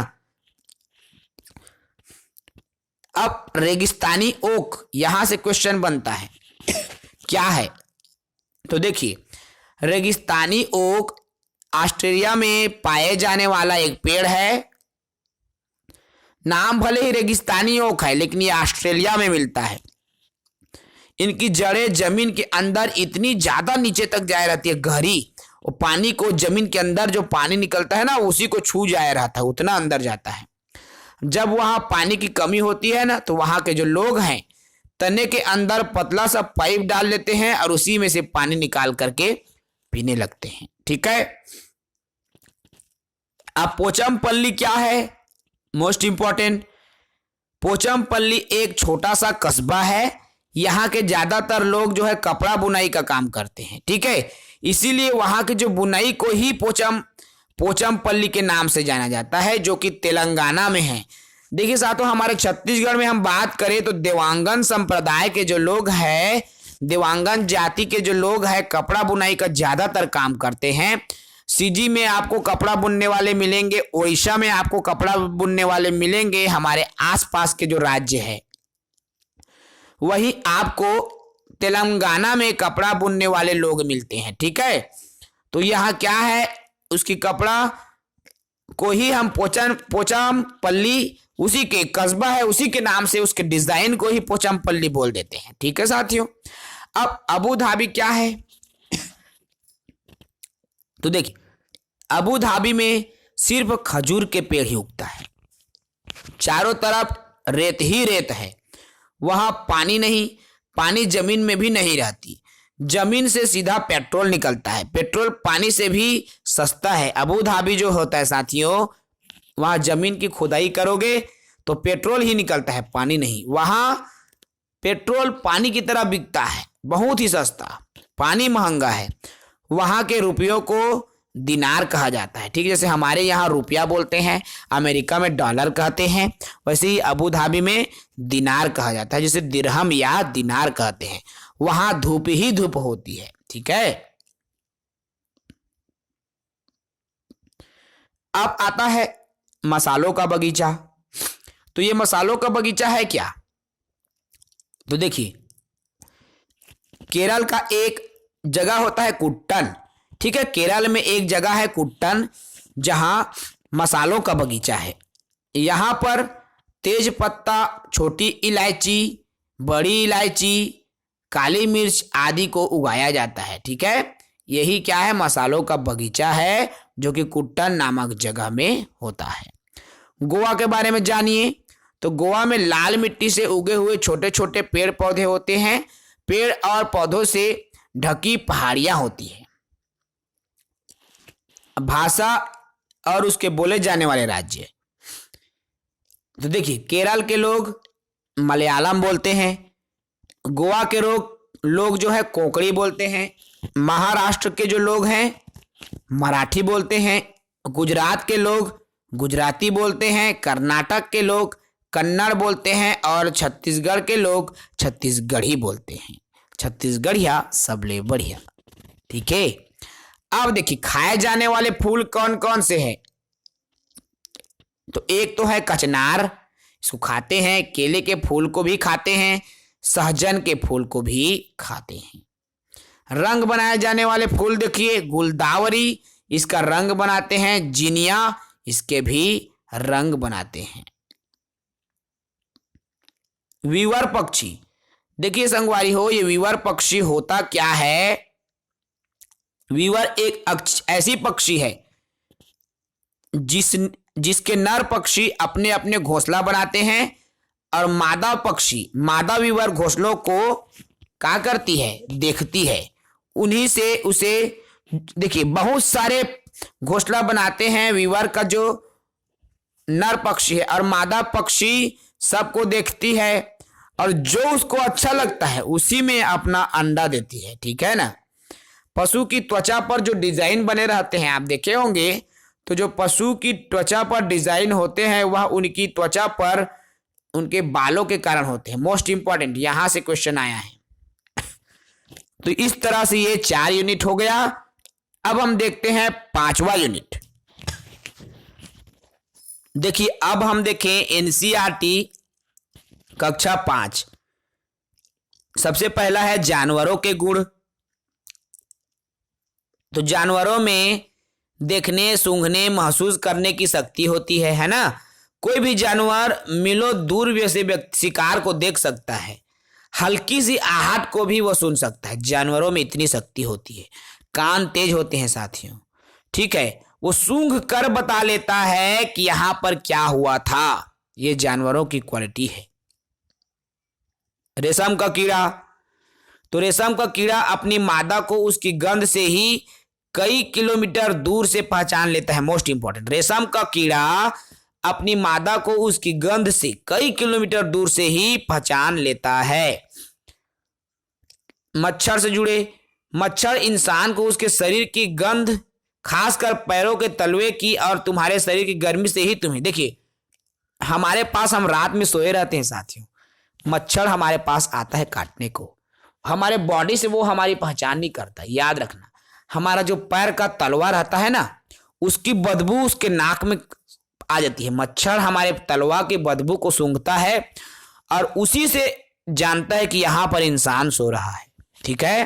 अब रेगिस्तानी ओक, यहां से क्वेश्चन बनता है क्या है? तो देखिए, रेगिस्तानी ओक ऑस्ट्रेलिया में पाए जाने वाला एक पेड़ है। नाम भले ही रेगिस्तानी ओक है, लेकिन ये ऑस्ट्रेलिया में मिलता है। इनकी जड़ें जमीन के अंदर इतनी ज्यादा नीचे तक जाए रहती है, गहरी, और पानी को जमीन के अंदर जो पानी निकलता है ना, उसी को छू जाए रहता है, उतना अंदर जाता है। जब वहां पानी की कमी होती है ना, तो वहां के जो लोग हैं तने के अंदर पतला सा पाइप डाल लेते हैं और उसी में से पानी निकाल करके पीने लगते हैं। ठीक है। अब पोचमपल्ली क्या है? मोस्ट इंपॉर्टेंट, पोचमपल्ली एक छोटा सा कस्बा है। यहाँ के ज्यादातर लोग जो है कपड़ा बुनाई का काम करते हैं। ठीक है, इसीलिए वहां के जो बुनाई को ही पोचमपल्ली के नाम से जाना जाता है, जो कि तेलंगाना में है। देखिए साथियों, हमारे छत्तीसगढ़ में हम बात करें तो देवांगन संप्रदाय के जो लोग हैं, देवांगन जाति के जो लोग हैं, कपड़ा बुनाई का ज्यादातर काम करते हैं। सीजी में आपको कपड़ा बुनने वाले मिलेंगे, ओडिशा में आपको कपड़ा बुनने वाले मिलेंगे, हमारे आसपास के जो राज्य है। वही आपको तेलंगाना में कपड़ा बुनने वाले लोग मिलते हैं। ठीक है, तो यहाँ क्या है, उसकी कपड़ा को ही हम पोचमपल्ली, उसी के कस्बा है, उसी के नाम से उसके डिजाइन को ही पोचमपल्ली बोल देते हैं। ठीक है साथियों। अब अबू धाबी क्या है? तो देखिए, अबू धाबी में सिर्फ खजूर के पेड़ ही उगता है, चारों तरफ रेत ही रेत है, वहां पानी नहीं, पानी जमीन में भी नहीं रहती, जमीन से सीधा पेट्रोल निकलता है, पेट्रोल पानी से भी सस्ता है। अबू धाबी जो होता है साथियों, वहां जमीन की खुदाई करोगे तो पेट्रोल ही निकलता है, पानी नहीं। वहां पेट्रोल पानी की तरह बिकता है, बहुत ही सस्ता, पानी महंगा है। वहां के रुपयों को दिनार कहा जाता है। ठीक है, जैसे हमारे यहाँ रुपया बोलते हैं, अमेरिका में डॉलर कहते हैं, वैसे ही अबू धाबी में दिनार कहा जाता है, जिसे दिरहम या दिनार कहते हैं। वहां धूप ही धूप होती है। ठीक है। अब आता है मसालों का बगीचा। तो ये मसालों का बगीचा है क्या? तो देखिए, केरल का एक जगह होता है कुट्टन। ठीक है, केरल में एक जगह है कुट्टन, जहां मसालों का बगीचा है। यहां पर तेज पत्ता, छोटी इलायची, बड़ी इलायची, काली मिर्च आदि को उगाया जाता है। ठीक है, यही क्या है, मसालों का बगीचा है, जो कि कुट्टन नामक जगह में होता है। गोवा के बारे में जानिए। तो गोवा में लाल मिट्टी से उगे हुए छोटे छोटे पेड़ पौधे होते हैं, पेड़ और पौधों से ढकी पहाड़ियां होती है। भाषा और उसके बोले जाने वाले राज्य। तो देखिए, केरल के लोग मलयालम बोलते हैं, गोवा के लोग जो है कोंकणी बोलते हैं, महाराष्ट्र के जो लोग हैं मराठी बोलते हैं, गुजरात के लोग गुजराती बोलते हैं, कर्नाटक के लोग कन्नड़ बोलते हैं, और छत्तीसगढ़ के लोग छत्तीसगढ़ी बोलते हैं। छत्तीसगढ़िया सबले बढ़िया। ठीक है। अब देखिए, खाए जाने वाले फूल कौन कौन से हैं? तो एक तो है कचनार, इसको खाते हैं, केले के फूल को भी खाते हैं, सहजन के फूल को भी खाते हैं। रंग बनाए जाने वाले फूल देखिए, गुलदावरी, इसका रंग बनाते हैं, जिनिया, इसके भी रंग बनाते हैं। वीवर पक्षी, देखिए संगवारी हो, ये वीवर पक्षी होता क्या है? वीवर एक ऐसी पक्षी है जिसके नर पक्षी अपने अपने घोंसला बनाते हैं और मादा पक्षी, मादा वीवर घोंसलों को क्या करती है? देखती है। उन्हीं से उसे देखिए बहुत सारे घोंसला बनाते हैं वीवर का जो नर पक्षी है, और मादा पक्षी सबको देखती है और जो उसको अच्छा लगता है उसी में अपना अंडा देती है। ठीक है ना। पशु की त्वचा पर जो डिजाइन बने रहते हैं आप देखे होंगे, तो जो पशु की त्वचा पर डिजाइन होते हैं वह उनकी त्वचा पर उनके बालों के कारण होते हैं। मोस्ट इंपॉर्टेंट, यहां से क्वेश्चन आया है। तो इस तरह से ये 4 यूनिट हो गया। अब हम देखते हैं 5वां यूनिट। देखिए अब हम देखें एनसीईआरटी कक्षा 5। सबसे पहला है जानवरों के गुण। तो जानवरों में देखने, सूंघने, महसूस करने की शक्ति होती है ना। कोई भी जानवर मीलों दूर से शिकार को देख सकता है, हल्की सी आहट को भी वो सुन सकता है। जानवरों में इतनी शक्ति होती है। कान तेज होते हैं साथियों। ठीक है, वो सूंघ कर बता लेता है कि यहां पर क्या हुआ था। ये जानवरों की क्वालिटी है। रेशम का कीड़ा, तो रेशम का कीड़ा अपनी मादा को उसकी गंध से ही कई किलोमीटर दूर से पहचान लेता है। मोस्ट इंपॉर्टेंट, रेशम का कीड़ा अपनी मादा को उसकी गंध से कई किलोमीटर दूर से ही पहचान लेता है। मच्छर से जुड़े, मच्छर इंसान को उसके शरीर की गंध, खासकर पैरों के तलवे की और तुम्हारे शरीर की गर्मी से ही तुम्हें, देखिए हमारे पास, हम रात में सोए रहते हैं साथियों, मच्छर हमारे पास आता है काटने को, हमारे बॉडी से वो हमारी पहचान नहीं करता। याद रखना, हमारा जो पैर का तलवा रहता है ना, उसकी बदबू उसके नाक में आ जाती है। मच्छर हमारे तलवा की बदबू को सूंघता है और उसी से जानता है कि यहां पर इंसान सो रहा है। ठीक है।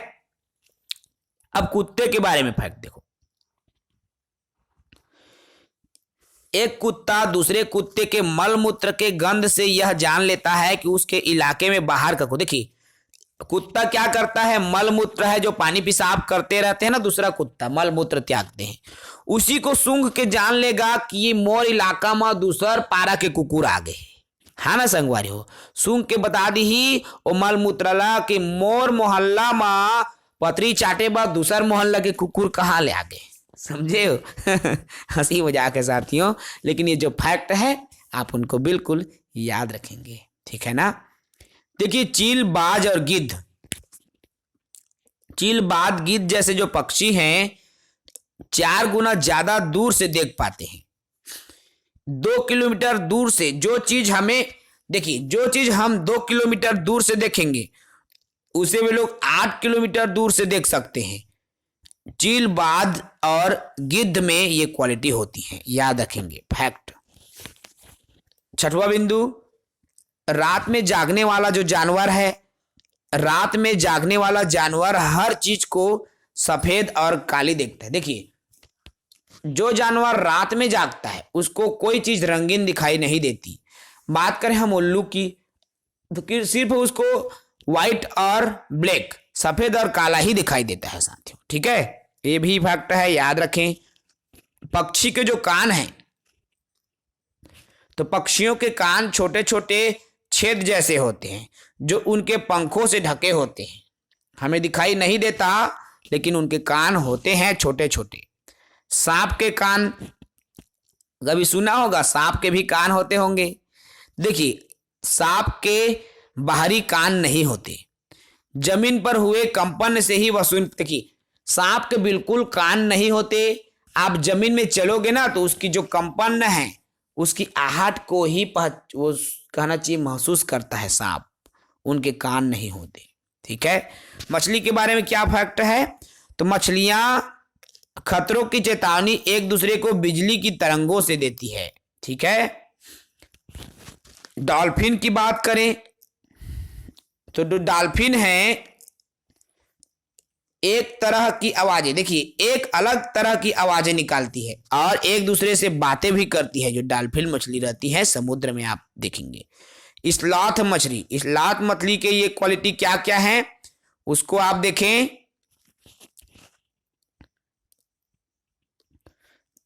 अब कुत्ते के बारे में फैक्ट देखो। एक कुत्ता दूसरे कुत्ते के मल मूत्र के गंध से यह जान लेता है कि उसके इलाके में बाहर का को, देखिए कुत्ता क्या करता है, मल मूत्र है जो पानी पेशाब करते रहते हैं ना, दूसरा कुत्ता मल मूत्र त्यागते हैं, उसी को सूंघ के जान लेगा कि ये मोर इलाका में दूसर पारा के कुकुर आ गए। हाँ ना संगवारी हो, सूंघ के बता दी ही वो मल मूत्रला कि मोर मोहल्ला में पतरी चाटे बाद दूसर मोहल्ला के कुकुर कहाँ ले आ गए। समझे हो? हंसी मजाक है साथियों, लेकिन ये जो फैक्ट है आप उनको बिल्कुल याद रखेंगे। ठीक है ना। देखिए चील, बाज और गिद्ध, चील, बाज, गिद्ध जैसे जो पक्षी हैं 4 गुना ज्यादा दूर से देख पाते हैं। 2 किलोमीटर दूर से जो चीज हमें, देखिए जो चीज हम 2 किलोमीटर दूर से देखेंगे उसे वे लोग 8 किलोमीटर दूर से देख सकते हैं। चील, बाज और गिद्ध में ये क्वालिटी होती है, याद रखेंगे फैक्ट। 6वां बिंदु, रात में जागने वाला जो जानवर है, रात में जागने वाला जानवर हर चीज को सफेद और काली देखता है। देखिए जो जानवर रात में जागता है उसको कोई चीज रंगीन दिखाई नहीं देती। बात करें हम उल्लू की, तो सिर्फ उसको व्हाइट और ब्लैक, सफेद और काला ही दिखाई देता है साथियों। ठीक है, ये भी फैक्ट है, याद रखें। पक्षी के जो कान हैं, तो पक्षियों के कान छोटे छोटे छेद जैसे होते हैं जो उनके पंखों से ढके होते हैं। हमें दिखाई नहीं देता लेकिन उनके कान होते हैं छोटे छोटे। सांप के कान कभी सुना होगा, सांप के भी कान होते होंगे। देखिए सांप के बाहरी कान नहीं होते, जमीन पर हुए कंपन से ही वह सुन, देखिए सांप के बिल्कुल कान नहीं होते। आप जमीन में चलोगे ना तो उसकी जो कंपन है उसकी आहट को ही वो कहना चाहिए महसूस करता है सांप, उनके कान नहीं होते। ठीक है। मछली के बारे में क्या फैक्ट है, तो मछलियां खतरों की चेतावनी एक दूसरे को बिजली की तरंगों से देती है। ठीक है। डॉल्फिन की बात करें तो जो डॉल्फिन है एक तरह की आवाजें, देखिए एक अलग तरह की आवाजें निकालती है और एक दूसरे से बातें भी करती है। जो डॉल्फिन मछली रहती है समुद्र में, आप देखेंगे। स्लॉथ मछली, स्लॉथ मछली के ये क्वालिटी क्या क्या है उसको आप देखें।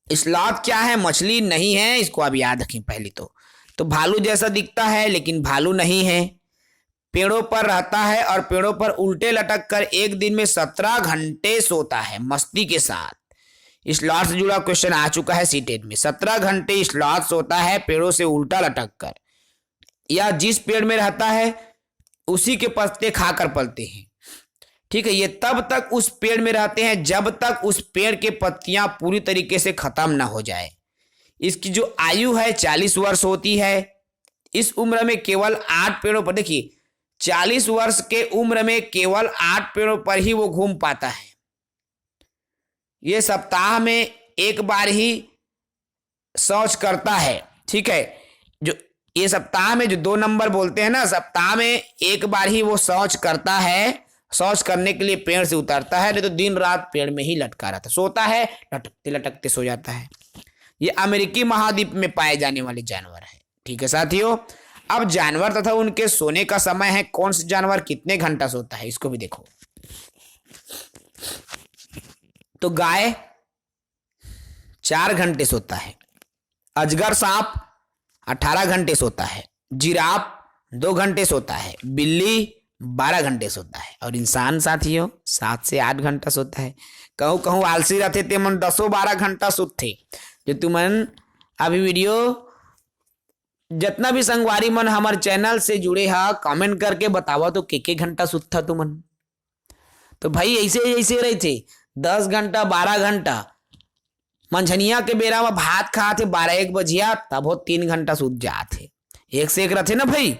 स्लॉथ क्या है? मछली नहीं है, इसको आप याद रखें। पहले तो भालू जैसा दिखता है लेकिन भालू नहीं है। पेड़ों पर रहता है और पेड़ों पर उल्टे लटक कर एक दिन में 17 घंटे सोता है मस्ती के साथ। स्लॉथ से जुड़ा क्वेश्चन आ चुका है सीटेट में। 17 घंटे स्लॉथ सोता है पेड़ों से उल्टा लटक कर, या जिस पेड़ में रहता है उसी के पत्ते खाकर पलते हैं। ठीक है, ये तब तक उस पेड़ में रहते हैं जब तक उस पेड़ के पत्तियां पूरी तरीके से खत्म ना हो जाए। इसकी जो आयु है 40 वर्ष होती है। इस उम्र में केवल 8 पेड़ों पर, देखिए 40 वर्ष के उम्र में केवल 8 पेड़ों पर ही वो घूम पाता है। ये सप्ताह में एक बार ही शौच करता है। ठीक है, जो ये सप्ताह में जो 2 नंबर बोलते हैं ना, सप्ताह में एक बार ही वो शौच करता है। शौच करने के लिए पेड़ से उतरता है, नहीं तो दिन रात पेड़ में ही लटका रहता, सोता है, लटकते लटकते सो जाता है। ये अमेरिकी महाद्वीप में पाए जाने वाले जानवर है। ठीक है साथियों, अब जानवर तथा उनके सोने का समय है। कौन सा जानवर कितने घंटा सोता है इसको भी देखो। तो गाय 4 घंटे सोता है, अजगर सांप 18 घंटे सोता है, जिराफ 2 घंटे सोता है, बिल्ली 12 घंटे सोता है, और इंसान साथियों 7 से 8 घंटा सोता है। कहूँ कहूँ आलसी रहते ते मन 10-12 घंटा सोते। जो तुमन अभी वीडियो जितना भी संगवारी मन हमारे चैनल से जुड़े हा कमेंट करके बतावा तो के घंटा सुता तुमन। तो भाई ऐसे ऐसे रहे थे 10 घंटा 12 घंटा। मंझनिया के बेरा में भात खाते 12-1 बजिया, तब वो 3 घंटा सूत जाते। एक से एक रहते ना भाई।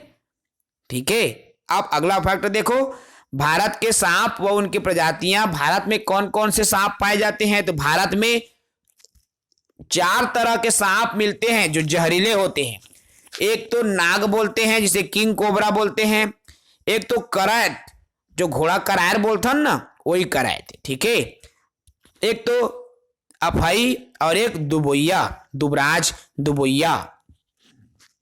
ठीक है, आप अगला फैक्ट देखो। भारत के सांप व उनकी प्रजातियां। भारत में कौन कौन से सांप पाए जाते हैं? तो भारत में 4 तरह के सांप मिलते हैं जो जहरीले होते हैं। एक तो नाग बोलते हैं जिसे किंग कोबरा बोलते हैं। एक तो करैत, जो घोड़ा करायर बोलते हैं ना, वही करैत। ठीक है, एक तो अफई और एक दुबोइया, दुबराज दुबोइया।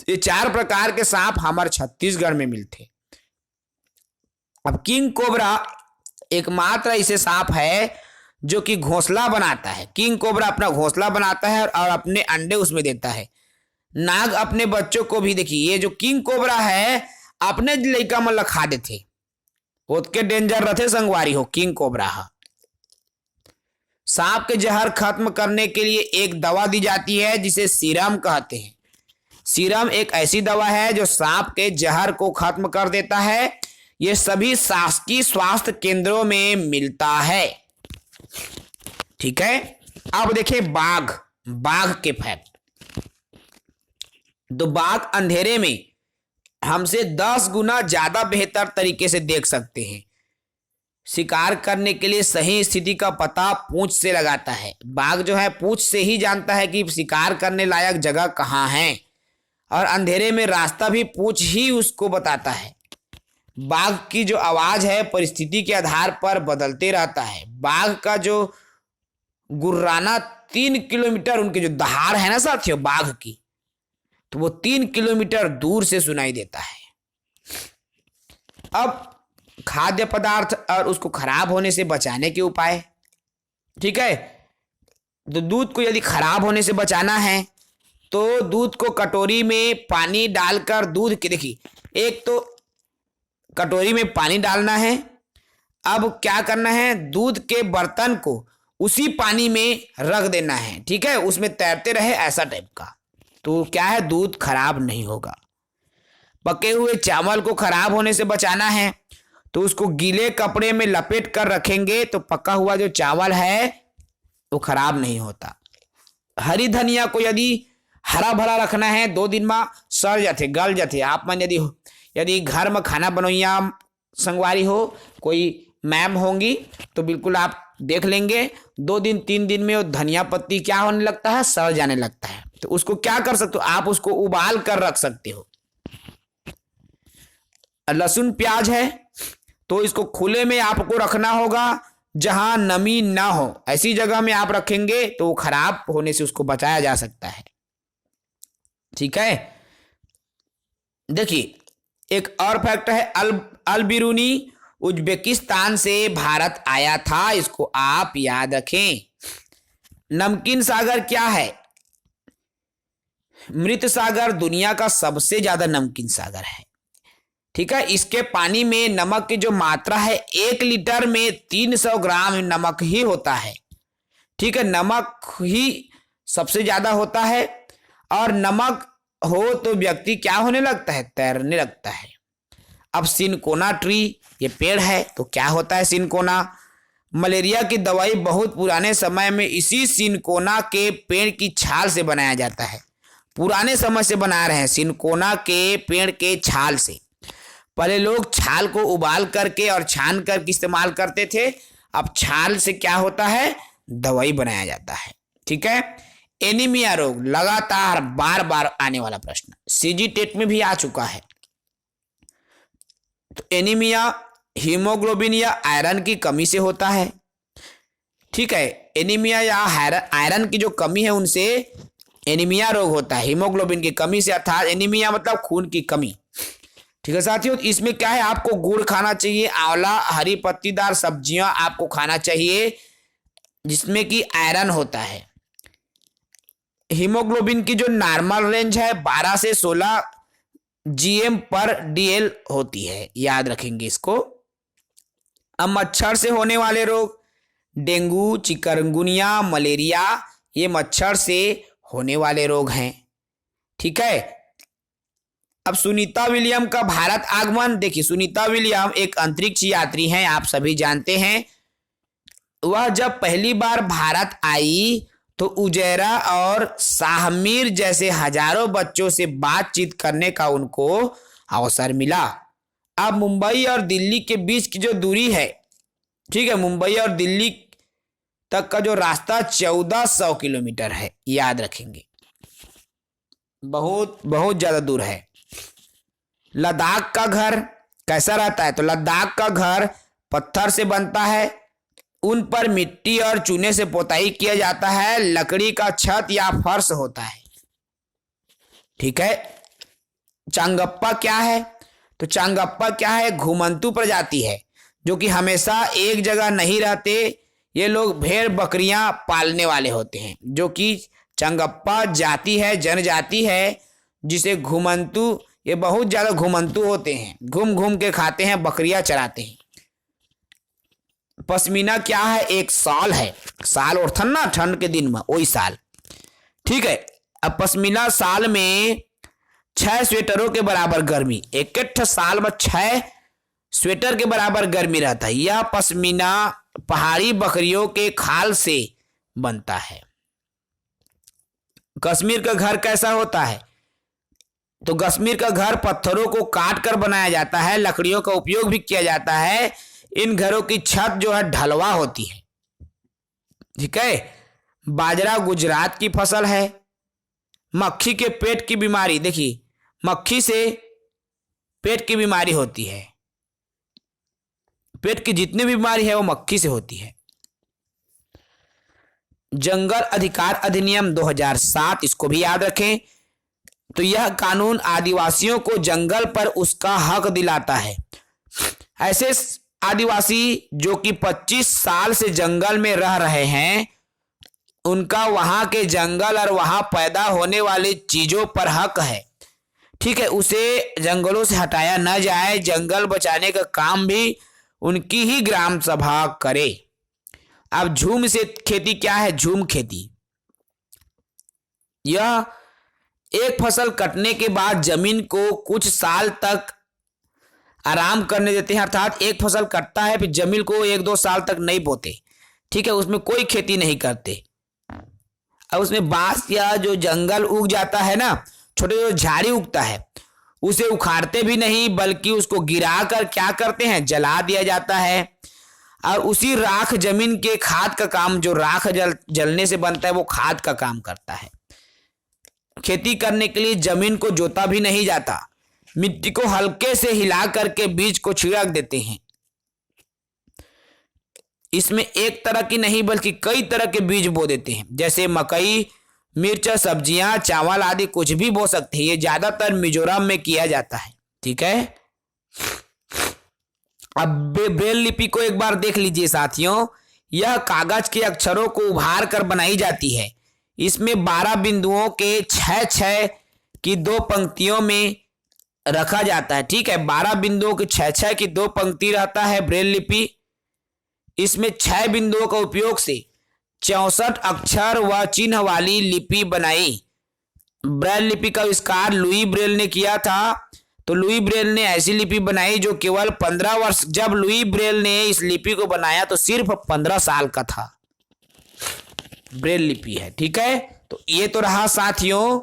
ये 4 प्रकार के सांप हमारे छत्तीसगढ़ में मिलते। अब किंग कोबरा एकमात्र ऐसे सांप है जो कि घोंसला बनाता है। किंग कोबरा अपना घोंसला बनाता है और अपने अंडे उसमें देता है। नाग अपने बच्चों को भी, देखिए ये जो किंग कोबरा है अपने लड़का मन खा देते। उसके डेंजर रहते संगवारी हो किंग कोबरा। सांप के जहर खत्म करने के लिए एक दवा दी जाती है जिसे सीरम कहते हैं। सीरम एक ऐसी दवा है जो सांप के जहर को खत्म कर देता है। यह सभी शासकीय स्वास्थ्य केंद्रों में मिलता है। ठीक है, अब देखिए बाघ के फैक्ट। तो बाघ अंधेरे में हमसे 10 गुना ज्यादा बेहतर तरीके से देख सकते हैं। शिकार करने के लिए सही स्थिति का पता पूंछ से लगाता है। बाघ जो है पूंछ से ही जानता है कि शिकार करने लायक जगह कहाँ है, और अंधेरे में रास्ता भी पूंछ ही उसको बताता है। बाघ की जो आवाज है परिस्थिति के आधार पर बदलते रहता है। बाघ का जो गुर्राना 3 किलोमीटर, उनकी जो दहाड़ है ना साथियों बाघ की, तो वो 3 किलोमीटर दूर से सुनाई देता है। अब खाद्य पदार्थ और उसको खराब होने से बचाने के उपाय। ठीक है, तो दूध को यदि खराब होने से बचाना है तो दूध को कटोरी में पानी डालकर, दूध के देखिए, एक तो कटोरी में पानी डालना है। अब क्या करना है, दूध के बर्तन को उसी पानी में रख देना है। ठीक है, उसमें तैरते रहे ऐसा टाइप का, तो क्या है दूध खराब नहीं होगा। पके हुए चावल को खराब होने से बचाना है तो उसको गीले कपड़े में लपेट कर रखेंगे तो पका हुआ जो चावल है वो खराब नहीं होता। हरी धनिया को यदि हरा भरा रखना है 2 दिन में सड़ जाते, गल जाते। आप मन यदि घर में खाना बनोइया संगवारी हो, कोई मैम होंगी तो बिल्कुल आप देख लेंगे 2 दिन 3 दिन में वो धनिया पत्ती क्या होने लगता है, सड़ जाने लगता है। तो उसको क्या कर सकते हो आप, उसको उबाल कर रख सकते हो। लहसुन प्याज है तो इसको खुले में आपको रखना होगा, जहां नमी ना हो, ऐसी जगह में आप रखेंगे तो वो खराब होने से उसको बचाया जा सकता है। ठीक है, देखिए एक और फैक्ट है, अल बिरूनी उज्बेकिस्तान से भारत आया था, इसको आप याद रखें। नमकीन सागर क्या है? मृत सागर दुनिया का सबसे ज्यादा नमकीन सागर है। ठीक है, इसके पानी में नमक की जो मात्रा है 1 लीटर में 300 ग्राम नमक ही होता है। ठीक है, नमक ही सबसे ज्यादा होता है, और नमक हो तो व्यक्ति क्या होने लगता है, तैरने लगता है। अब सिनकोना ट्री, ये पेड़ है, तो क्या होता है सिनकोना? मलेरिया की दवाई बहुत पुराने समय में इसी सिनकोना के पेड़ की छाल से बनाया जाता है। पुराने समय से बना रहे हैं, सिनकोना के पेड़ के छाल से। पहले लोग छाल को उबाल करके और छान करके इस्तेमाल करते थे, अब छाल से क्या होता है, दवाई बनाया जाता है। ठीक है, एनीमिया रोग लगातार बार बार आने वाला प्रश्न, सीजी टेट में भी आ चुका है। तो एनीमिया हीमोग्लोबिन या आयरन की कमी से होता है। ठीक है, एनीमिया या आयरन की जो कमी है उनसे एनीमिया रोग होता है, हीमोग्लोबिन की कमी से, अर्थात एनीमिया मतलब खून की कमी। ठीक है साथियों, इसमें क्या है, आपको गुड़ खाना चाहिए, आंवला, हरी पत्तीदार सब्जियां आपको खाना चाहिए जिसमें कि आयरन होता है। हीमोग्लोबिन की जो नॉर्मल रेंज है 12 से 16 जीएम पर डीएल होती है, याद रखेंगे इसको। अब मच्छर से होने वाले रोग, डेंगू, चिकनगुनिया, मलेरिया, ये मच्छर से होने वाले रोग हैं। ठीक है, अब सुनीता विलियम का भारत आगमन, देखिए सुनीता विलियम एक अंतरिक्ष यात्री हैं, आप सभी जानते हैं। वह जब पहली बार भारत आई तो उजैरा और शाहमीर जैसे हजारों बच्चों से बातचीत करने का उनको अवसर मिला। अब मुंबई और दिल्ली के बीच की जो दूरी है, ठीक है, मुंबई और दिल्ली तक का जो रास्ता 1400 किलोमीटर है, याद रखेंगे, बहुत बहुत ज्यादा दूर है। लद्दाख का घर कैसा रहता है, तो लद्दाख का घर पत्थर से बनता है, उन पर मिट्टी और चूने से पोताई किया जाता है, लकड़ी का छत या फर्श होता है। ठीक है, चांगप्पा क्या है, तो चांगप्पा क्या है, घुमंतू प्रजाति है जो कि हमेशा एक जगह नहीं रहते। ये लोग भेड़ बकरियां पालने वाले होते हैं, जो कि चांगप्पा जाति है, जनजाति है, जिसे घुमंतू, ये बहुत ज्यादा घुमंतू होते हैं, घूम घूम के खाते हैं, बकरियां चराते हैं। पश्मीना क्या है, एक साल है, साल ओढ़थन ना ठंड के दिन में, वही साल। ठीक है, अब पश्मीना साल में 6 स्वेटरों के बराबर गर्मी, एक साल में 6 स्वेटर के बराबर गर्मी रहता है। यह पश्मीना पहाड़ी बकरियों के खाल से बनता है। कश्मीर का घर कैसा होता है, तो कश्मीर का घर पत्थरों को काट कर बनाया जाता है, लकड़ियों का उपयोग भी किया जाता है। इन घरों की छत जो है ढलवा होती है। ठीक है, बाजरा गुजरात की फसल है। मक्खी के पेट की बीमारी, देखिए मक्खी से पेट की बीमारी होती है, पेट की जितनी बीमारी है वो मक्खी से होती है। जंगल अधिकार अधिनियम 2007, इसको भी याद रखें। तो यह कानून आदिवासियों को जंगल पर उसका हक दिलाता है। ऐसे आदिवासी जो कि 25 साल से जंगल में रह रहे हैं, उनका वहां के जंगल और वहां पैदा होने वाली चीजों पर हक है। ठीक है, उसे जंगलों से हटाया न जाए, जंगल बचाने का काम भी उनकी ही ग्राम सभा करे। अब झूम से खेती क्या है, झूम खेती, यह एक फसल कटने के बाद जमीन को कुछ साल तक आराम करने देते हैं, अर्थात एक फसल कटता है फिर जमीन को 1-2 साल तक नहीं बोते। ठीक है, उसमें कोई खेती नहीं करते। अब उसमें बांस या जो जंगल उग जाता है ना, छोटे छोटे झाड़ी उगता है, उसे उखाड़ते भी नहीं, बल्कि उसको गिरा कर क्या करते हैं, जला दिया जाता है। और उसी राख जमीन के खाद का काम, जो राख जलने से बनता है वो खाद का काम करता है। खेती करने के लिए जमीन को जोता भी नहीं जाता। मिट्टी को हल्के से हिला करके बीज को छिड़क देते हैं। इसमें एक तरह की नहीं बल्कि कई तरह के बीज बो देते हैं, जैसे मकई, मिर्च, सब्जियां, चावल आदि कुछ भी बो सकते हैं। ये ज्यादातर मिजोरम में किया जाता है। ठीक है, अब ब्रेल लिपि को एक बार देख लीजिए साथियों। यह कागज के अक्षरों को उभार कर बनाई जाती है। इसमें 12 बिंदुओं के 6-6 की 2 पंक्तियों में रखा जाता है। ठीक है, 12 बिंदुओं की 6-6 की 2 पंक्ति रहता है ब्रेल लिपि। इसमें 6 बिंदुओं का उपयोग से 64 अक्षर व चिन्ह वाली लिपि बनाई। ब्रेल लिपि का आविष्कार लुई ब्रेल ने किया था। तो लुई ब्रेल ने ऐसी लिपि बनाई जो केवल 15 वर्ष, जब लुई ब्रेल ने इस लिपि को बनाया तो सिर्फ 15 साल का था। ब्रेल लिपि है। ठीक है, तो ये तो रहा साथियों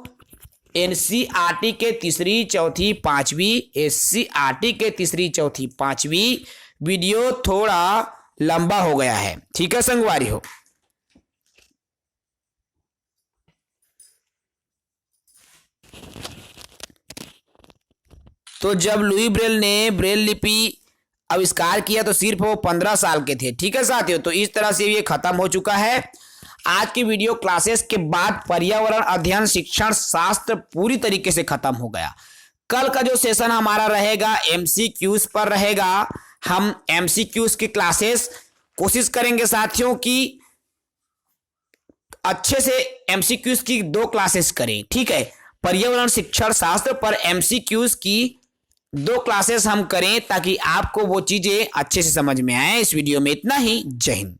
एनसीईआरटी के तीसरी, चौथी, पांचवी, एससीईआरटी के तीसरी, चौथी, पांचवी वीडियो थोड़ा लंबा हो गया है। ठीक है संगवारी हो, तो जब लुई ब्रेल ने ब्रेल लिपि आविष्कार किया तो सिर्फ वो 15 साल के थे। ठीक है साथियों, तो इस तरह से ये खत्म हो चुका है आज की वीडियो क्लासेस के बाद। पर्यावरण अध्ययन शिक्षण शास्त्र पूरी तरीके से खत्म हो गया। कल का जो सेशन हमारा रहेगा एमसीक्यूज पर रहेगा। हम एमसीक्यूज की क्लासेस कोशिश करेंगे साथियों कि अच्छे से एमसीक्यूज की 2 क्लासेस करें। ठीक है, पर्यावरण शिक्षण शास्त्र पर एमसीक्यूज की 2 क्लासेस हम करें ताकि आपको वो चीजें अच्छे से समझ में आए। इस वीडियो में इतना ही। जय हिंद।